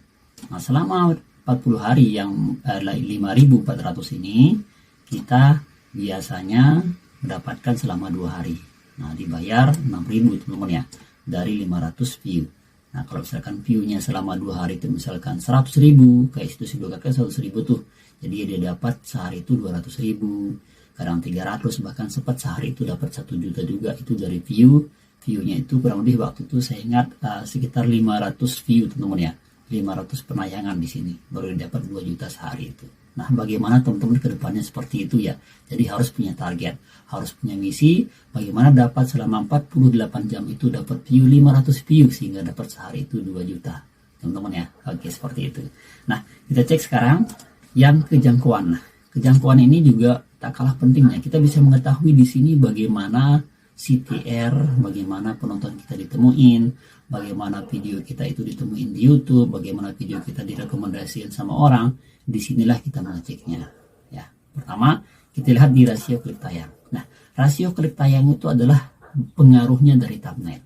Nah, selama 40 hari yang 5.400 ini kita biasanya mendapatkan selama 2 hari. Nah, dibayar 6.000 teman-teman ya, dari 500 view. Nah, kalau misalkan view-nya selama 2 hari itu misalkan 100.000, kayak itu sudah kakak 100.000 tuh. Jadi dia dapat sehari itu 200.000, kadang 300, bahkan sempat sehari itu dapat 1 juta juga. Itu dari view-nya itu kurang lebih waktu itu saya ingat sekitar 500 view teman-teman ya. 500 penayangan di sini baru dapat 2 juta sehari itu. Nah, bagaimana teman-teman ke depannya seperti itu ya. Jadi harus punya target, harus punya misi bagaimana dapat selama 48 jam itu dapat view 500 view sehingga dapat sehari itu 2 juta. Teman-teman ya. Oke, seperti itu. Nah, kita cek sekarang yang kejangkauan. Nah, kejangkauan ini juga tak kalah pentingnya. Kita bisa mengetahui di sini bagaimana CTR, bagaimana penonton kita ditemuin, bagaimana video kita itu ditemuin di YouTube, bagaimana video kita direkomendasikan sama orang. Disinilah kita mengeceknya. Ya, pertama kita lihat di rasio klik tayang. Nah, rasio klik tayang itu adalah pengaruhnya dari thumbnail.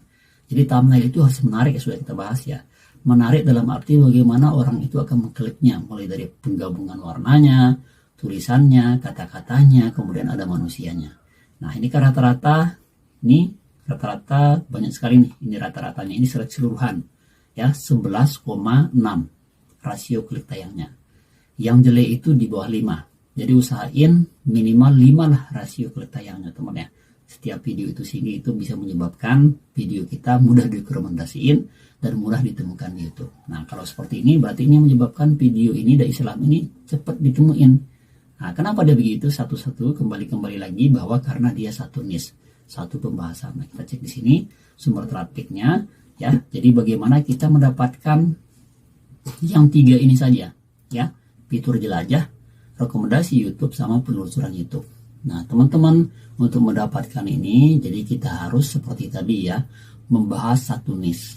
Jadi thumbnail itu harus menarik, ya sudah kita bahas ya. Menarik dalam arti bagaimana orang itu akan mengkliknya, mulai dari penggabungan warnanya, tulisannya, kata-katanya, kemudian ada manusianya. Nah, ini kan rata-rata banyak sekali nih. Ini rata-ratanya, ini secara keseluruhan ya 11,6 rasio klik tayangnya. Yang jelek itu di bawah 5. Jadi usahain minimal 5 lah rasio klik tayangnya teman ya. Setiap video itu, sehingga itu bisa menyebabkan video kita mudah direkomendasiin dan mudah ditemukan di YouTube. Nah kalau seperti ini berarti ini menyebabkan video ini Dai Islam ini cepat ditemuin. Nah kenapa dia begitu? Satu-satu kembali lagi bahwa karena dia satu niche, satu pembahasan. Nah kita cek di sini sumber trafficnya ya. Jadi bagaimana kita mendapatkan yang 3 ini saja ya, fitur jelajah, rekomendasi YouTube, sama penelusuran YouTube. Nah teman-teman, untuk mendapatkan ini jadi kita harus seperti tadi ya, membahas satu niche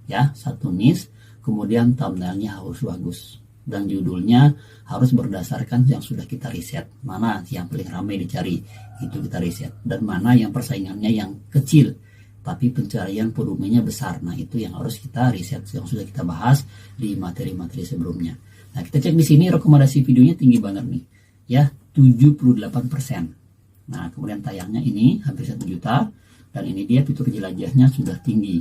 ya, satu niche, kemudian thumbnailnya harus bagus dan judulnya harus berdasarkan yang sudah kita riset, mana yang paling ramai dicari itu kita riset, dan mana yang persaingannya yang kecil tapi pencarian volumenya besar. Nah itu yang harus kita riset, yang sudah kita bahas di materi-materi sebelumnya. Nah kita cek di sini rekomendasi videonya tinggi banget nih ya, 78%. Nah kemudian tayangnya ini hampir 1 juta, dan ini dia fitur jelajahnya sudah tinggi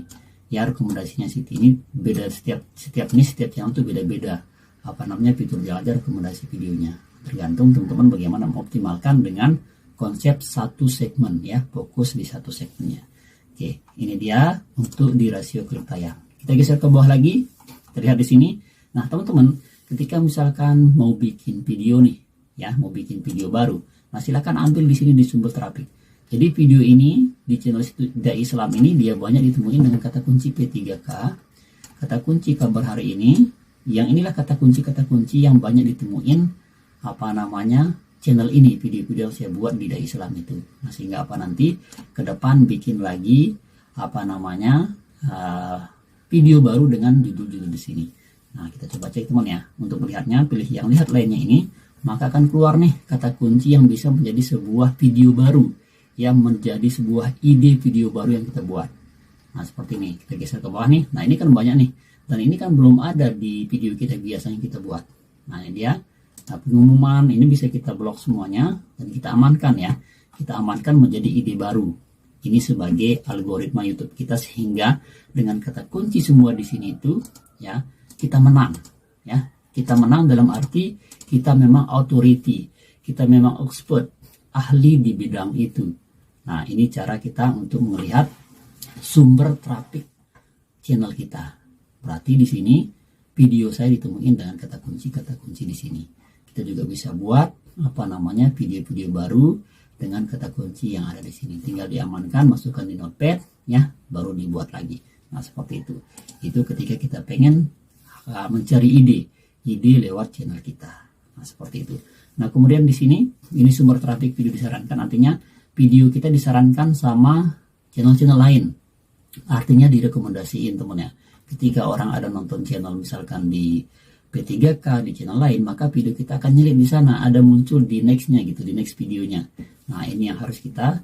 ya. Rekomendasinya Siti ini beda, setiap channel tuh beda-beda apa namanya fitur jelajah rekomendasi videonya, tergantung teman-teman bagaimana mengoptimalkan dengan konsep satu segmen ya, fokus di satu segmennya. Oke, ini dia untuk di rasio klik tayang. Kita geser ke bawah lagi, terlihat di sini. Nah teman-teman, ketika misalkan mau bikin video nih ya, mau bikin video baru, nah silakan ambil di sini di sumber traffic. Jadi video ini di channel Dai Islam ini dia banyak ditemuin dengan kata kunci P3K, kata kunci kabar hari ini. Yang inilah kata kunci yang banyak ditemuin apa namanya channel ini, video-video yang saya buat di Dai Islam itu. Nah sehingga apa, nanti ke depan bikin lagi apa namanya video baru dengan judul-judul di sini. Nah kita coba cek teman ya, untuk melihatnya pilih yang lihat lainnya ini, maka akan keluar nih kata kunci yang bisa menjadi sebuah video baru, yang menjadi sebuah ide video baru yang kita buat. Nah seperti ini, kita geser ke bawah nih. Nah ini kan banyak nih, dan ini kan belum ada di video kita biasanya kita buat. Nah ini dia. Nah, pengumuman ini bisa kita blok semuanya dan kita amankan ya. Kita amankan menjadi ide baru. Ini sebagai algoritma YouTube kita, sehingga dengan kata kunci semua di sini itu ya, kita menang ya. Kita menang dalam arti kita memang authority, kita memang expert, ahli di bidang itu. Nah, ini cara kita untuk melihat sumber traffic channel kita. Berarti di sini video saya ditemuin dengan kata kunci di sini. Kita juga bisa buat apa namanya video-video baru dengan kata kunci yang ada di sini. Tinggal diamankan, masukkan di notepad ya, baru dibuat lagi. Nah seperti itu. Itu ketika kita pengen mencari ide lewat channel kita. Nah seperti itu. Nah kemudian di sini ini sumber traffic video disarankan, artinya video kita disarankan sama channel-channel lain. Artinya direkomendasiin temennya. Ketika orang ada nonton channel misalkan di P3K, di channel lain, maka video kita akan nyelip di sana, ada muncul di nextnya gitu, di next videonya. Nah ini yang harus kita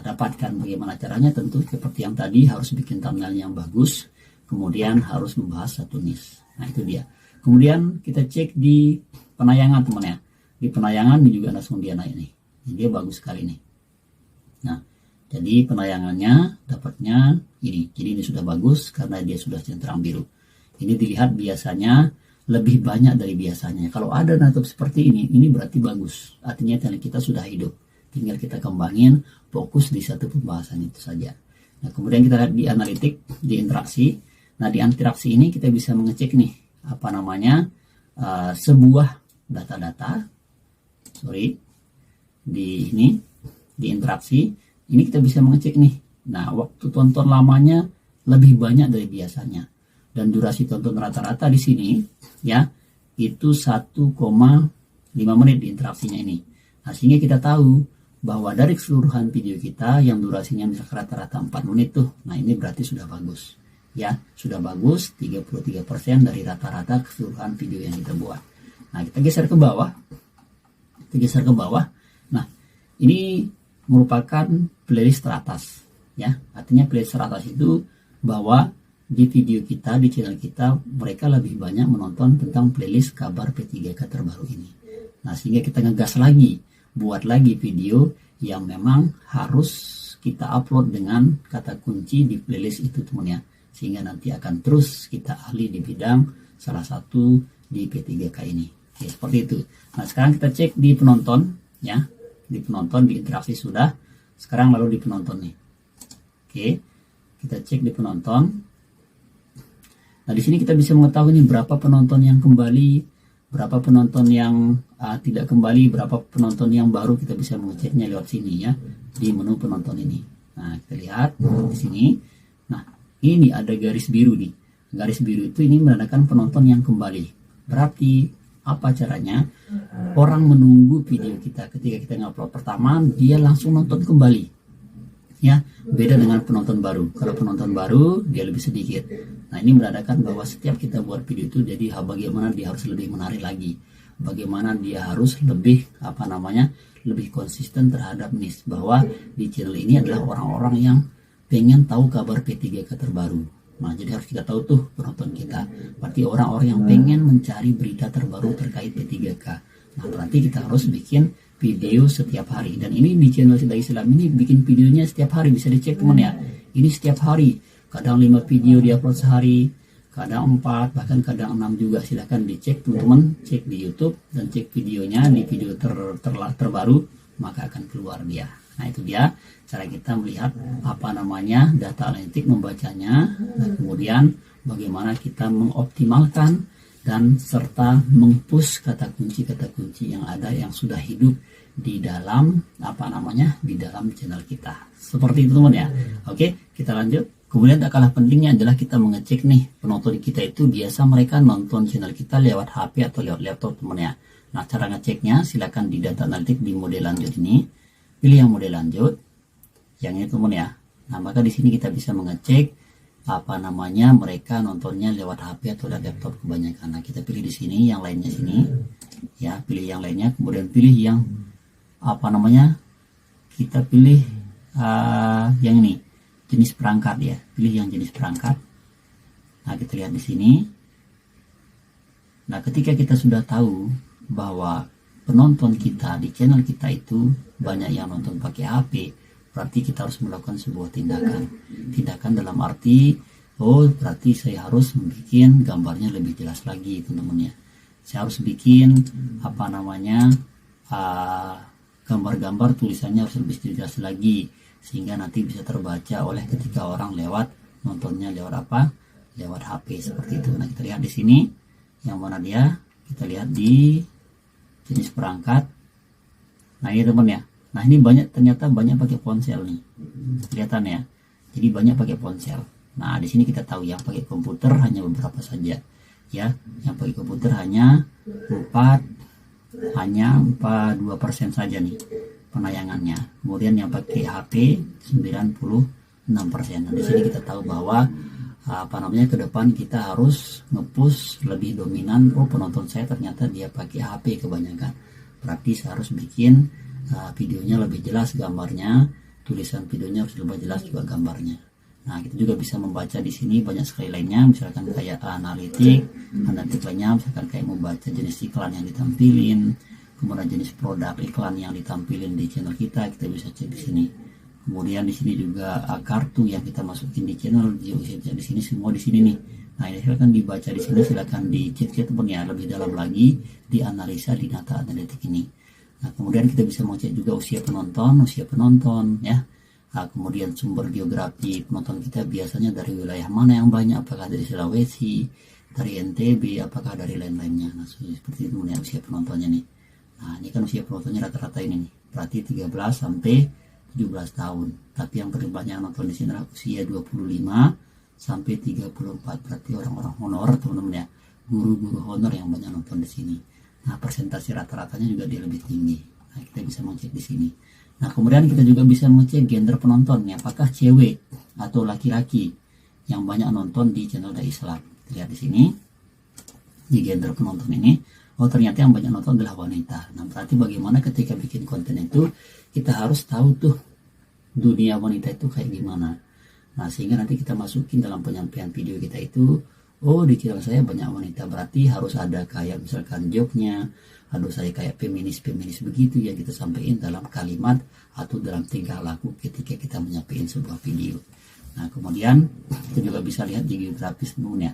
dapatkan. Bagaimana caranya? Tentu seperti yang tadi, harus bikin thumbnail yang bagus, kemudian harus membahas satu niche. Nah itu dia. Kemudian kita cek di penayangan teman ya. Di penayangan ini juga langsung dia naik nih. Ini dia bagus sekali nih. Nah jadi penayangannya dapatnya ini. Jadi ini sudah bagus karena dia sudah centang biru. Ini dilihat biasanya lebih banyak dari biasanya. Kalau ada nutup seperti ini berarti bagus. Artinya channel kita sudah hidup. Tinggal kita kembangin, fokus di satu pembahasan itu saja. Nah, kemudian kita lihat di analitik, di interaksi. Nah, di interaksi ini kita bisa mengecek nih, apa namanya, sebuah data-data. Di interaksi, ini kita bisa mengecek nih. Nah, waktu tonton lamanya lebih banyak dari biasanya. Dan durasi tonton rata-rata di sini ya itu 1,5 menit di interaksinya ini. Nah, sehingga kita tahu bahwa dari keseluruhan video kita yang durasinya misalkan rata-rata 4 menit tuh, nah ini berarti sudah bagus ya, sudah bagus 33% dari rata-rata keseluruhan video yang kita buat. Nah kita geser ke bawah, nah ini merupakan playlist teratas ya. Artinya playlist teratas itu bahwa di video kita, di channel kita, mereka lebih banyak menonton tentang playlist kabar P3K terbaru ini. Nah sehingga kita ngegas lagi, buat lagi video yang memang harus kita upload dengan kata kunci di playlist itu teman ya. sehingga nanti akan terus kita ahli di bidang salah satu di P3K ini. Oke, seperti itu. Nah, sekarang kita cek di penonton ya. Di penonton, di interaksi sudah. Sekarang lalu di penonton nih. Oke, kita cek di penonton. Nah, di sini kita bisa mengetahui nih berapa penonton yang kembali, berapa penonton yang tidak kembali, berapa penonton yang baru. Kita bisa mengeceknya lewat sini ya, di menu penonton ini. Nah, kita lihat di sini. Nah, ini ada garis biru nih. Garis biru itu ini menandakan penonton yang kembali. Berarti apa caranya? Orang menunggu video kita ketika kita ngupload pertama, dia langsung nonton kembali. Ya, beda dengan penonton baru. Kalau penonton baru dia lebih sedikit. Nah, ini menandakan bahwa setiap kita buat video itu jadi bagaimana dia harus lebih menarik lagi. Bagaimana dia harus lebih lebih konsisten terhadap niche, bahwa di channel ini adalah orang-orang yang pengen tahu kabar P3K terbaru. Nah, jadi harus kita tahu tuh penonton kita. Berarti orang-orang yang pengen mencari berita terbaru terkait P3K. Nah, berarti kita harus bikin video setiap hari. Dan ini di channel Dai Islam ini bikin videonya setiap hari. Bisa dicek teman ya. Ini setiap hari. Kadang 5 video diupload sehari. Kadang 4, bahkan kadang 6 juga. Silahkan dicek teman-teman. Cek di YouTube dan cek videonya di video terbaru. Maka akan keluar dia. Nah, itu dia cara kita melihat data analitik, membacanya. Nah, kemudian bagaimana kita mengoptimalkan dan serta mengpush kata kunci yang ada yang sudah hidup di dalam di dalam channel kita. Seperti itu teman ya. Oke, kita lanjut. Kemudian tak kalah pentingnya adalah kita mengecek nih penonton kita itu biasa mereka nonton channel kita lewat HP atau lewat laptop teman ya. Nah, cara ngeceknya silakan di data analitik di mode lanjut ini. Pilih yang mode lanjut, yang ini teman ya. Nah, maka di sini kita bisa mengecek mereka nontonnya lewat HP atau lewat laptop kebanyakan. Nah, kita pilih di sini yang lainnya sini, ya, pilih yang lainnya, kemudian pilih yang kita pilih yang ini jenis perangkat ya, pilih yang jenis perangkat. Nah, kita lihat di sini. Nah, ketika kita sudah tahu bahwa penonton kita di channel kita itu banyak yang nonton pakai HP, berarti kita harus melakukan sebuah tindakan dalam arti berarti saya harus bikin gambarnya lebih jelas lagi teman-teman ya. Saya harus bikin gambar-gambar tulisannya harus lebih jelas lagi sehingga nanti bisa terbaca oleh ketika orang nontonnya lewat HP seperti itu. Nah, kita lihat di sini yang mana dia, kita lihat di jenis perangkat. Nah, ini teman ya. Nah, ini ternyata banyak pakai ponsel nih. Kelihatan ya. Jadi banyak pakai ponsel. Nah, di sini kita tahu yang pakai komputer hanya beberapa saja. Ya, yang pakai komputer hanya 2% saja nih penayangannya. Kemudian yang pakai HP 96%. Nah, di sini kita tahu bahwa ke depan kita harus nge-push lebih dominan. Penonton saya ternyata dia pakai HP kebanyakan. Berarti saya harus bikin videonya lebih jelas gambarnya, tulisan videonya harus lebih jelas juga gambarnya. Nah, kita juga bisa membaca di sini banyak sekali lainnya, misalkan kayak analitik lainnya, misalkan kayak membaca jenis iklan yang ditampilin, kemudian jenis produk iklan yang ditampilin di channel kita bisa cek di sini. Kemudian di sini juga kartu yang kita masukin di channel di sini semua di sini nih. Nah, ini silakan dibaca di sini, silakan dicek teman ya lebih dalam lagi, dianalisa di data analitik ini. Nah, kemudian kita bisa mengecek juga usia penonton ya. Nah, kemudian sumber geografi penonton kita biasanya dari wilayah mana yang banyak, apakah dari Sulawesi, dari NTB, apakah dari lain-lainnya. Nah, seperti itu ya usia penontonnya nih. Nah, ini kan usia penontonnya rata-rata ini nih, berarti 13 sampai 17 tahun. Tapi yang paling banyak nonton di sini adalah usia 25 sampai 34, berarti orang-orang honor teman-teman ya, guru-guru honor yang banyak nonton di sini. Nah, persentase rata-ratanya juga dia lebih tinggi. Nah, kita bisa mengecek di sini. Nah, kemudian kita juga bisa mengecek gender penonton, apakah cewek atau laki-laki yang banyak nonton di channel Dai Islam. Lihat di sini di gender penonton ini, ternyata yang banyak nonton adalah wanita. Nah, berarti bagaimana ketika bikin konten itu kita harus tahu tuh dunia wanita itu kayak gimana. Nah, sehingga nanti kita masukin dalam penyampaian video kita itu, di channel saya banyak wanita, berarti harus ada kayak misalkan joknya, harus saya kayak feminis begitu yang kita sampaikan dalam kalimat atau dalam tingkah laku ketika kita menyampaikan sebuah video. Nah, kemudian kita juga bisa lihat di geografis teman-teman ya.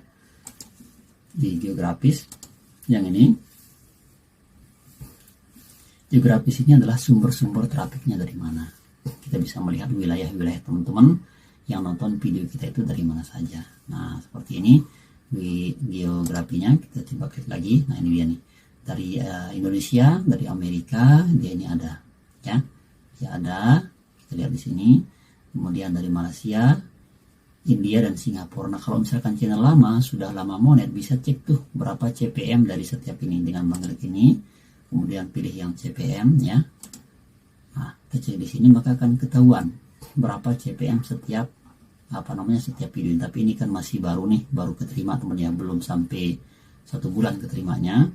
Di geografis yang ini, geografis ini adalah sumber-sumber trafiknya dari mana. Kita bisa melihat wilayah-wilayah teman-teman yang nonton video kita itu dari mana saja. Nah, seperti ini geografinya. Kita coba klik lagi. Nah, ini dia nih, dari Indonesia, dari Amerika, dia ini ada ya, ada, kita lihat di sini. Kemudian dari Malaysia, India, dan Singapura. Nah, kalau misalkan channel lama, sudah lama monet, bisa cek tuh berapa CPM dari setiap ini dengan mengklik ini, kemudian pilih yang CPM ya. Nah, kita cek di sini, maka akan ketahuan berapa CPM setiap setiap video. Tapi ini kan masih baru nih, baru keterima teman ya, belum sampai 1 bulan keterimanya.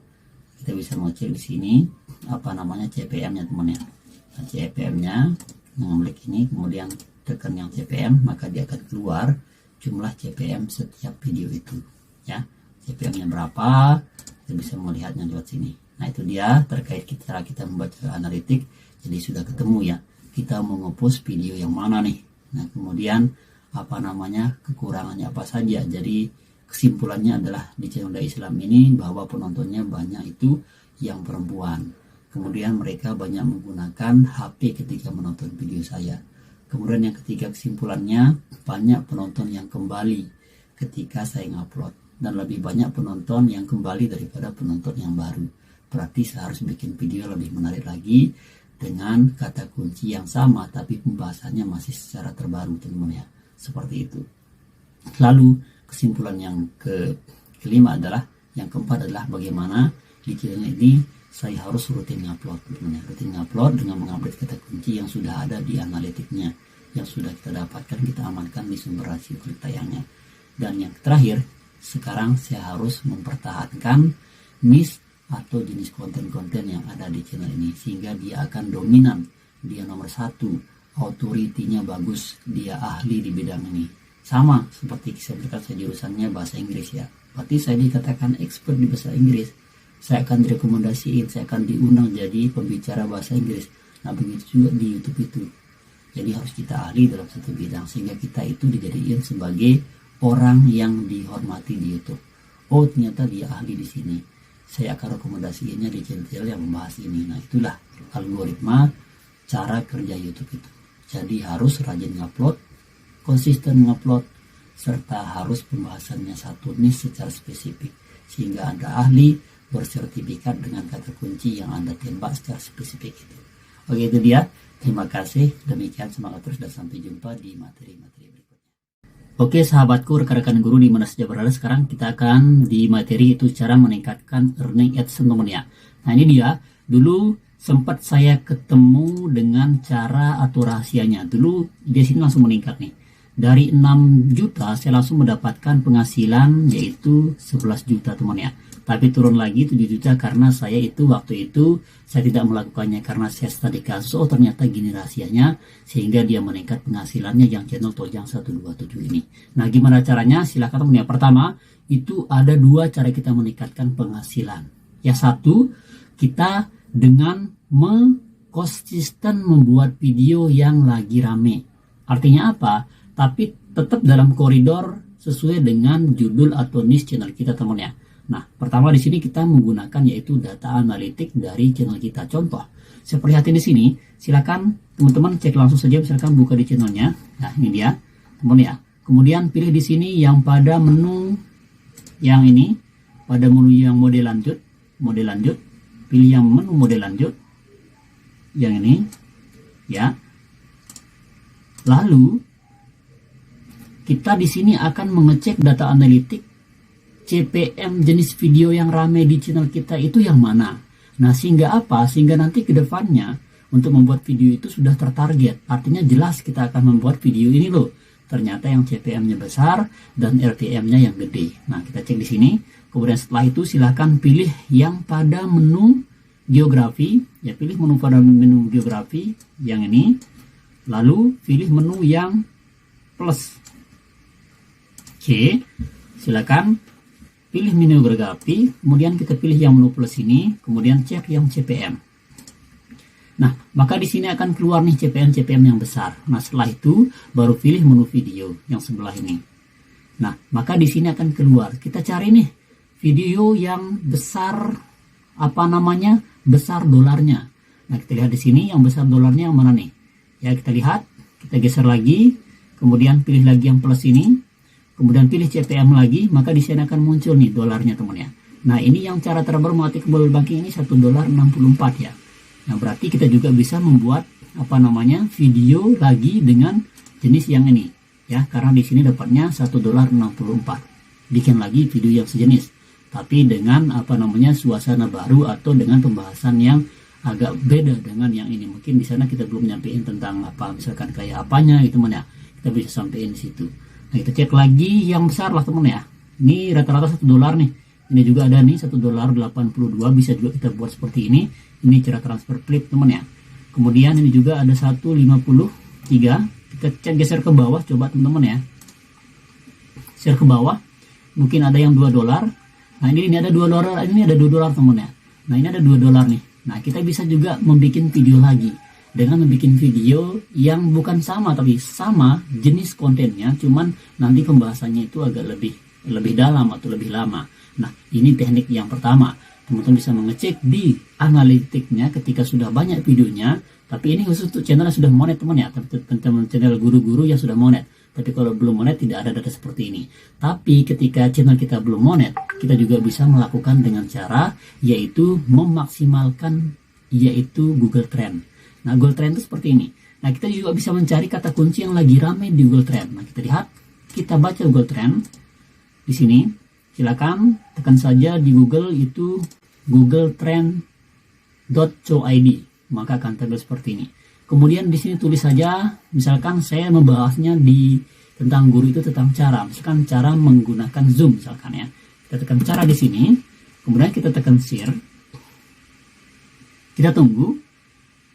Kita bisa ngecek di sini CPM-nya teman ya. Nah, CPM-nya mengklik ini, kemudian tekan yang CPM, maka dia akan keluar jumlah CPM setiap video itu ya. CPM-nya berapa, kita bisa melihatnya lewat sini. Nah, itu dia terkait cara kita membaca analitik. Jadi sudah ketemu ya, kita mau ngepost video yang mana nih. Nah, kemudian kekurangannya apa saja. Jadi kesimpulannya adalah di channel Dai Islam ini bahwa penontonnya banyak itu yang perempuan. Kemudian mereka banyak menggunakan HP ketika menonton video saya. Kemudian yang ketiga, kesimpulannya banyak penonton yang kembali ketika saya ngupload, dan lebih banyak penonton yang kembali daripada penonton yang baru. Berarti saya harus bikin video lebih menarik lagi dengan kata kunci yang sama, tapi pembahasannya masih secara terbaru teman-teman ya. Seperti itu. Lalu kesimpulan yang kelima adalah, yang keempat adalah bagaimana di channel ini saya harus rutin ngupload teman-teman ya. Rutin ngupload dengan mengupdate kata kunci yang sudah ada di analitiknya, yang sudah kita dapatkan, kita amankan di sumber rasio klik tayangnya. Dan yang terakhir, sekarang saya harus mempertahankan niche atau jenis konten-konten yang ada di channel ini, sehingga dia akan dominan, dia nomor 1, authority-nya bagus, dia ahli di bidang ini. Sama seperti saya jurusannya bahasa Inggris ya, berarti saya dikatakan expert di bahasa Inggris. Saya akan direkomendasiin, saya akan diundang jadi pembicara bahasa Inggris. Nah, begitu juga di YouTube itu. Jadi harus kita ahli dalam satu bidang, sehingga kita itu dijadikan sebagai orang yang dihormati di YouTube. Oh, ternyata dia ahli di sini, saya akan rekomendasiinnya di channel yang membahas ini. Nah, itulah algoritma cara kerja YouTube itu. Jadi harus rajin ngupload, konsisten ngupload, serta harus pembahasannya satu niche secara spesifik, sehingga Anda ahli, bersertifikat dengan kata kunci yang Anda tembak secara spesifik itu. Oke, itu dia. Terima kasih. Demikian, semangat terus dan sampai jumpa di materi-materi berikutnya. Oke sahabatku, rekan-rekan guru di mana saja berada, sekarang kita akan di materi itu cara meningkatkan earning AdSense teman ya. Nah, ini dia. Dulu sempat saya ketemu dengan cara atau rahasianya. Dulu di sini langsung meningkat nih. Dari 6 juta saya langsung mendapatkan penghasilan yaitu 11 juta teman ya. Tapi turun lagi 7 juta karena saya itu waktu itu saya tidak melakukannya karena saya study kasus. Oh, ternyata gini rahasianya, sehingga dia meningkat penghasilannya yang channel Tojang 127 ini. Nah, gimana caranya? Silahkan teman ya. Pertama, itu ada 2 cara kita meningkatkan penghasilan. Yang satu, kita dengan konsisten membuat video yang lagi rame. Artinya apa? Tapi tetap dalam koridor sesuai dengan judul atau niche channel kita teman ya. Nah, pertama di sini kita menggunakan yaitu data analitik dari channel kita. Contoh, saya perlihatin di sini, silakan teman-teman cek langsung saja, misalkan buka di channelnya. Nah, ini dia, teman ya. Kemudian pilih di sini yang pada menu yang ini, pada menu yang mode lanjut, pilih yang menu mode lanjut, yang ini, ya. Lalu kita di sini akan mengecek data analitik CPM jenis video yang ramai di channel kita itu yang mana. Nah, sehingga apa? Sehingga nanti ke depannya untuk membuat video itu sudah tertarget. Artinya jelas kita akan membuat video ini loh. Ternyata yang CPM-nya besar dan RTM-nya yang gede. Nah, kita cek di sini. Kemudian setelah itu silahkan pilih yang pada menu geografi. Ya, pilih menu pada menu geografi yang ini. Lalu pilih menu yang plus. Oke, silakan pilih menu geografi, kemudian kita pilih yang menu plus ini, kemudian cek yang CPM. Nah, maka di sini akan keluar nih CPM yang besar. Nah, setelah itu baru pilih menu video yang sebelah ini. Nah, maka di sini akan keluar. Kita cari nih video yang besar, besar dolarnya. Nah, kita lihat di sini yang besar dolarnya yang mana nih? Ya, kita lihat, kita geser lagi, kemudian pilih lagi yang plus ini, kemudian pilih CPM lagi, maka di sini akan muncul nih dolarnya teman ya. Nah, ini yang cara terbaru melatih mobile banking ini $1.64 ya. Nah, berarti kita juga bisa membuat video lagi dengan jenis yang ini ya, karena di sini dapatnya $1.64. Bikin lagi video yang sejenis, tapi dengan suasana baru atau dengan pembahasan yang agak beda dengan yang ini. Mungkin di sana kita belum nyampein tentang misalkan kayak apanya gitu ya. Kita bisa sampein di situ. Nah, kita cek lagi yang besar lah teman ya. Ini rata-rata $1 nih. Ini juga ada nih $1.82, bisa juga kita buat seperti ini. Ini cara transfer flip teman ya. Kemudian ini juga ada 1.53. Kita cek geser ke bawah coba teman-teman ya. Share ke bawah. Mungkin ada yang $2. Nah, ini ada $2, ini ada $2 teman ya. Nah, ini ada $2 nih. Nah, kita bisa juga membuat video lagi dengan membuat video yang bukan sama tapi sama jenis kontennya, cuman nanti pembahasannya itu agak lebih dalam atau lebih lama. Nah, ini teknik yang pertama. Teman-teman bisa mengecek di analitiknya ketika sudah banyak videonya. Tapi ini khusus untuk channel yang sudah monet teman ya, teman-teman channel guru-guru yang sudah monet. Tapi kalau belum monet tidak ada data seperti ini. Tapi ketika channel kita belum monet, kita juga bisa melakukan dengan cara yaitu memaksimalkan yaitu Google Trend. Nah, Google Trend itu seperti ini. Nah, kita juga bisa mencari kata kunci yang lagi ramai di Google Trend. Nah, kita lihat, kita baca Google Trend di sini. Silakan tekan saja di Google itu googletrend.co.id, maka akan tampil seperti ini. Kemudian di sini tulis saja, misalkan saya membahasnya tentang guru itu tentang cara, misalkan cara menggunakan Zoom misalkan ya. Kita tekan cara di sini, kemudian kita tekan share. Kita tunggu.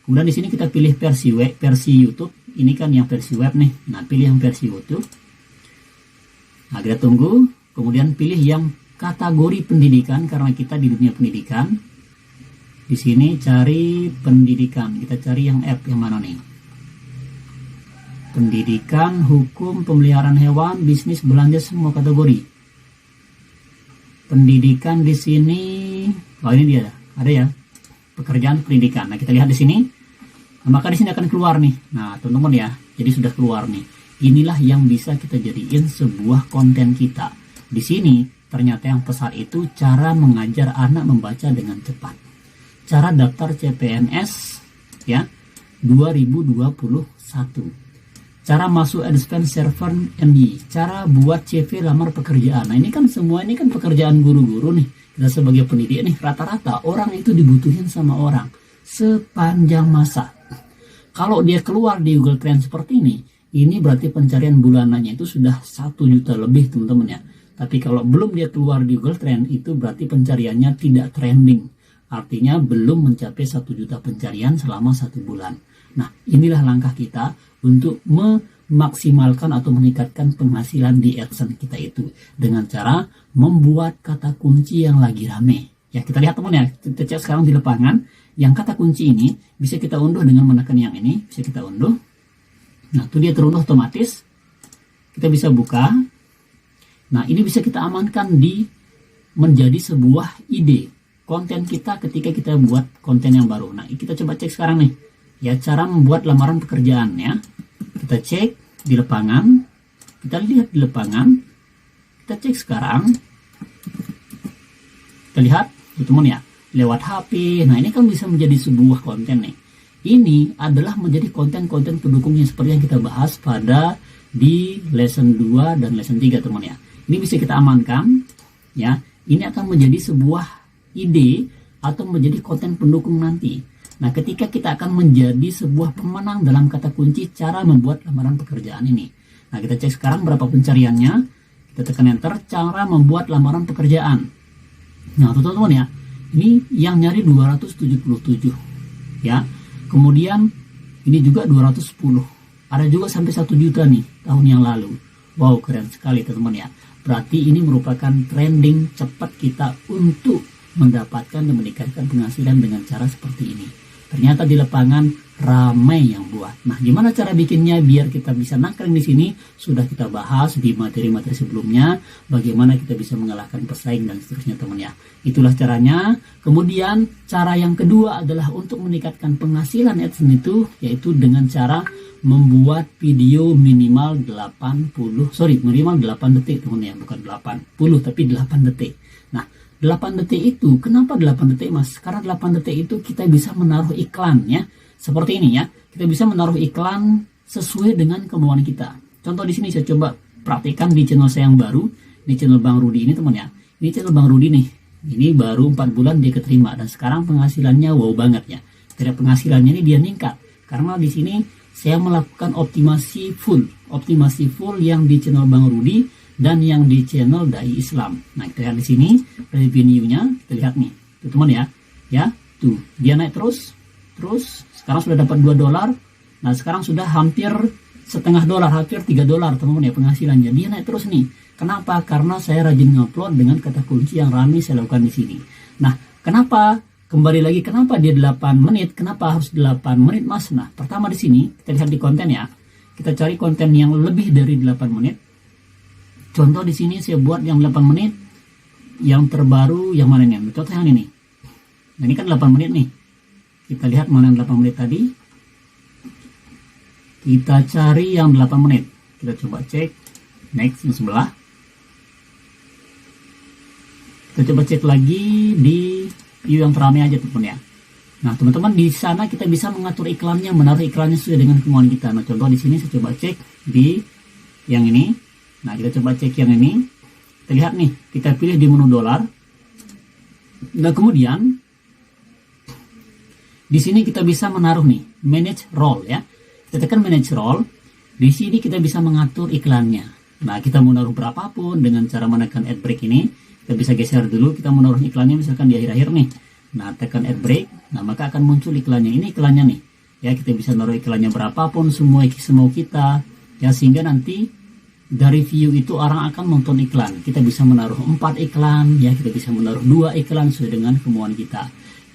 Kemudian di sini kita pilih versi YouTube. Ini kan yang versi web nih. Nah, pilih yang versi YouTube. Nah, kita tunggu. Kemudian pilih yang kategori pendidikan karena kita di dunia pendidikan. Di sini cari pendidikan. Kita cari yang F yang mana nih? Pendidikan, hukum, pemeliharaan hewan, bisnis, belanja, semua kategori. Pendidikan di sini. Oh, ini dia. Ada ya. Pekerjaan pendidikan. Nah, kita lihat di sini. Nah, maka di sini akan keluar nih. Nah, teman-teman ya. Jadi sudah keluar nih. Inilah yang bisa kita jadiin sebuah konten kita. Di sini ternyata yang besar itu cara mengajar anak membaca dengan cepat. Cara daftar CPNS ya 2021. Cara masuk Advanced Server MI. Cara buat CV lamar pekerjaan. Nah, ini kan semua ini kan pekerjaan guru-guru nih. Kita sebagai pendidik nih rata-rata orang itu dibutuhin sama orang sepanjang masa. Kalau dia keluar di Google Trend seperti ini berarti pencarian bulanannya itu sudah 1 juta lebih teman-teman ya. Tapi kalau belum dia keluar di Google Trend, itu berarti pencariannya tidak trending. Artinya belum mencapai 1 juta pencarian selama 1 bulan. Nah, inilah langkah kita untuk memaksimalkan atau meningkatkan penghasilan di AdSense kita itu. Dengan cara membuat kata kunci yang lagi rame. Ya, kita lihat teman ya, kita cek sekarang di lapangan. Yang kata kunci ini bisa kita unduh dengan menekan yang ini. Bisa kita unduh. Nah, itu dia terunduh otomatis. Kita bisa buka. Nah, ini bisa kita amankan menjadi sebuah ide konten kita ketika kita buat konten yang baru. Nah, kita coba cek sekarang nih. Ya, cara membuat lamaran pekerjaan ya. Kita cek di lapangan. Kita lihat di lapangan. Kita cek sekarang. Kita lihat, teman ya, lewat HP. Nah, ini kan bisa menjadi sebuah konten nih. Ini adalah menjadi konten-konten pendukungnya seperti yang kita bahas pada di lesson 2 dan lesson 3 teman ya. Ini bisa kita amankan ya. Ini akan menjadi sebuah ide atau menjadi konten pendukung nanti. Nah, ketika kita akan menjadi sebuah pemenang dalam kata kunci cara membuat lamaran pekerjaan ini. Nah, kita cek sekarang berapa pencariannya. Kita tekan enter, cara membuat lamaran pekerjaan. Nah, teman-teman ya, ini yang nyari 277 ya. Kemudian ini juga 210. Ada juga sampai 1 juta nih tahun yang lalu. Wow, keren sekali teman-teman ya. Berarti ini merupakan trending cepat kita untuk mendapatkan dan meningkatkan penghasilan dengan cara seperti ini. Ternyata di lapangan ramai yang buat. Nah, gimana cara bikinnya biar kita bisa nangkring di sini? Sudah kita bahas di materi-materi sebelumnya, bagaimana kita bisa mengalahkan pesaing dan seterusnya teman ya. Itulah caranya. Kemudian cara yang kedua adalah untuk meningkatkan penghasilan AdSense itu, yaitu dengan cara membuat video minimal 8 detik teman ya, bukan 80 tapi 8 detik. Nah, 8 detik itu, kenapa 8 detik mas? Karena 8 detik itu kita bisa menaruh iklan ya. Seperti ini ya, kita bisa menaruh iklan sesuai dengan kemauan kita. Contoh di sini saya coba praktikkan di channel saya yang baru, di channel Bang Rudi ini teman ya. Ini channel Bang Rudi nih, ini baru 4 bulan dia keterima dan sekarang penghasilannya wow banget ya. Dari penghasilannya ini dia meningkat karena di sini saya melakukan optimasi full yang di channel Bang Rudi dan yang di channel Dai Islam. Nah, kita lihat di sini revenue-nya, kita lihat nih, tuh teman ya, tuh dia naik terus, sekarang sudah dapat $2. Nah, sekarang sudah hampir setengah dolar, hampir $3 teman-teman ya penghasilannya. Dia naik terus nih. Kenapa? Karena saya rajin ngupload dengan kata kunci yang ramai saya lakukan di sini. Nah, kenapa? Kembali lagi, kenapa dia 8 menit? Kenapa harus 8 menit mas? Nah, pertama di sini kita lihat di konten ya. Kita cari konten yang lebih dari 8 menit. Contoh di sini saya buat yang 8 menit. Yang terbaru yang mana nih? Contoh yang ini. Nah, ini kan 8 menit nih. Kita lihat mana yang 8 menit tadi. Kita cari yang 8 menit. Kita coba cek. Next yang sebelah. Kita coba cek lagi di view yang teramai aja teman ya. Nah, teman-teman di sana kita bisa mengatur iklannya, menaruh iklannya sesuai dengan kemauan kita. Nah, contoh di sini saya coba cek di yang ini. Nah, kita coba cek yang ini. Kita lihat nih, kita pilih di menu dolar. Nah, kemudian di sini kita bisa menaruh nih, manage role ya. Kita tekan manage role. Di sini kita bisa mengatur iklannya. Nah, kita mau naruh berapapun dengan cara menekan ad break ini. Kita bisa geser dulu, kita menaruh iklannya misalkan di akhir-akhir nih. Nah, tekan ad break, nah maka akan muncul iklannya. Ini iklannya nih. Ya, kita bisa naruh iklannya berapapun semua semau kita. Ya, sehingga nanti dari view itu orang akan nonton iklan. Kita bisa menaruh 4 iklan, ya, kita bisa menaruh 2 iklan sesuai dengan kemauan kita.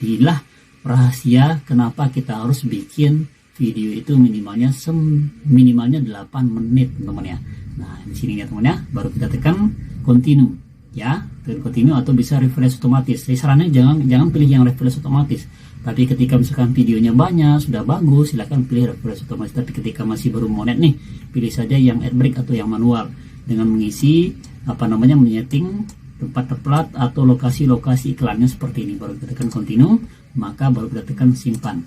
Inilah rahasia kenapa kita harus bikin video itu minimalnya 8 menit, teman-teman ya. Nah, di sini ya teman ya, baru kita tekan continue. Ya, continue atau bisa refresh otomatis. Saya sarannya jangan pilih yang refresh otomatis. Tapi ketika misalkan videonya banyak, sudah bagus, silahkan pilih refresh otomatis. Tapi ketika masih baru monet nih, pilih saja yang ad break atau yang manual dengan mengisi menyeting tempat tepat atau lokasi-lokasi iklannya seperti ini. Baru kita tekan continue, maka baru kita tekan simpan.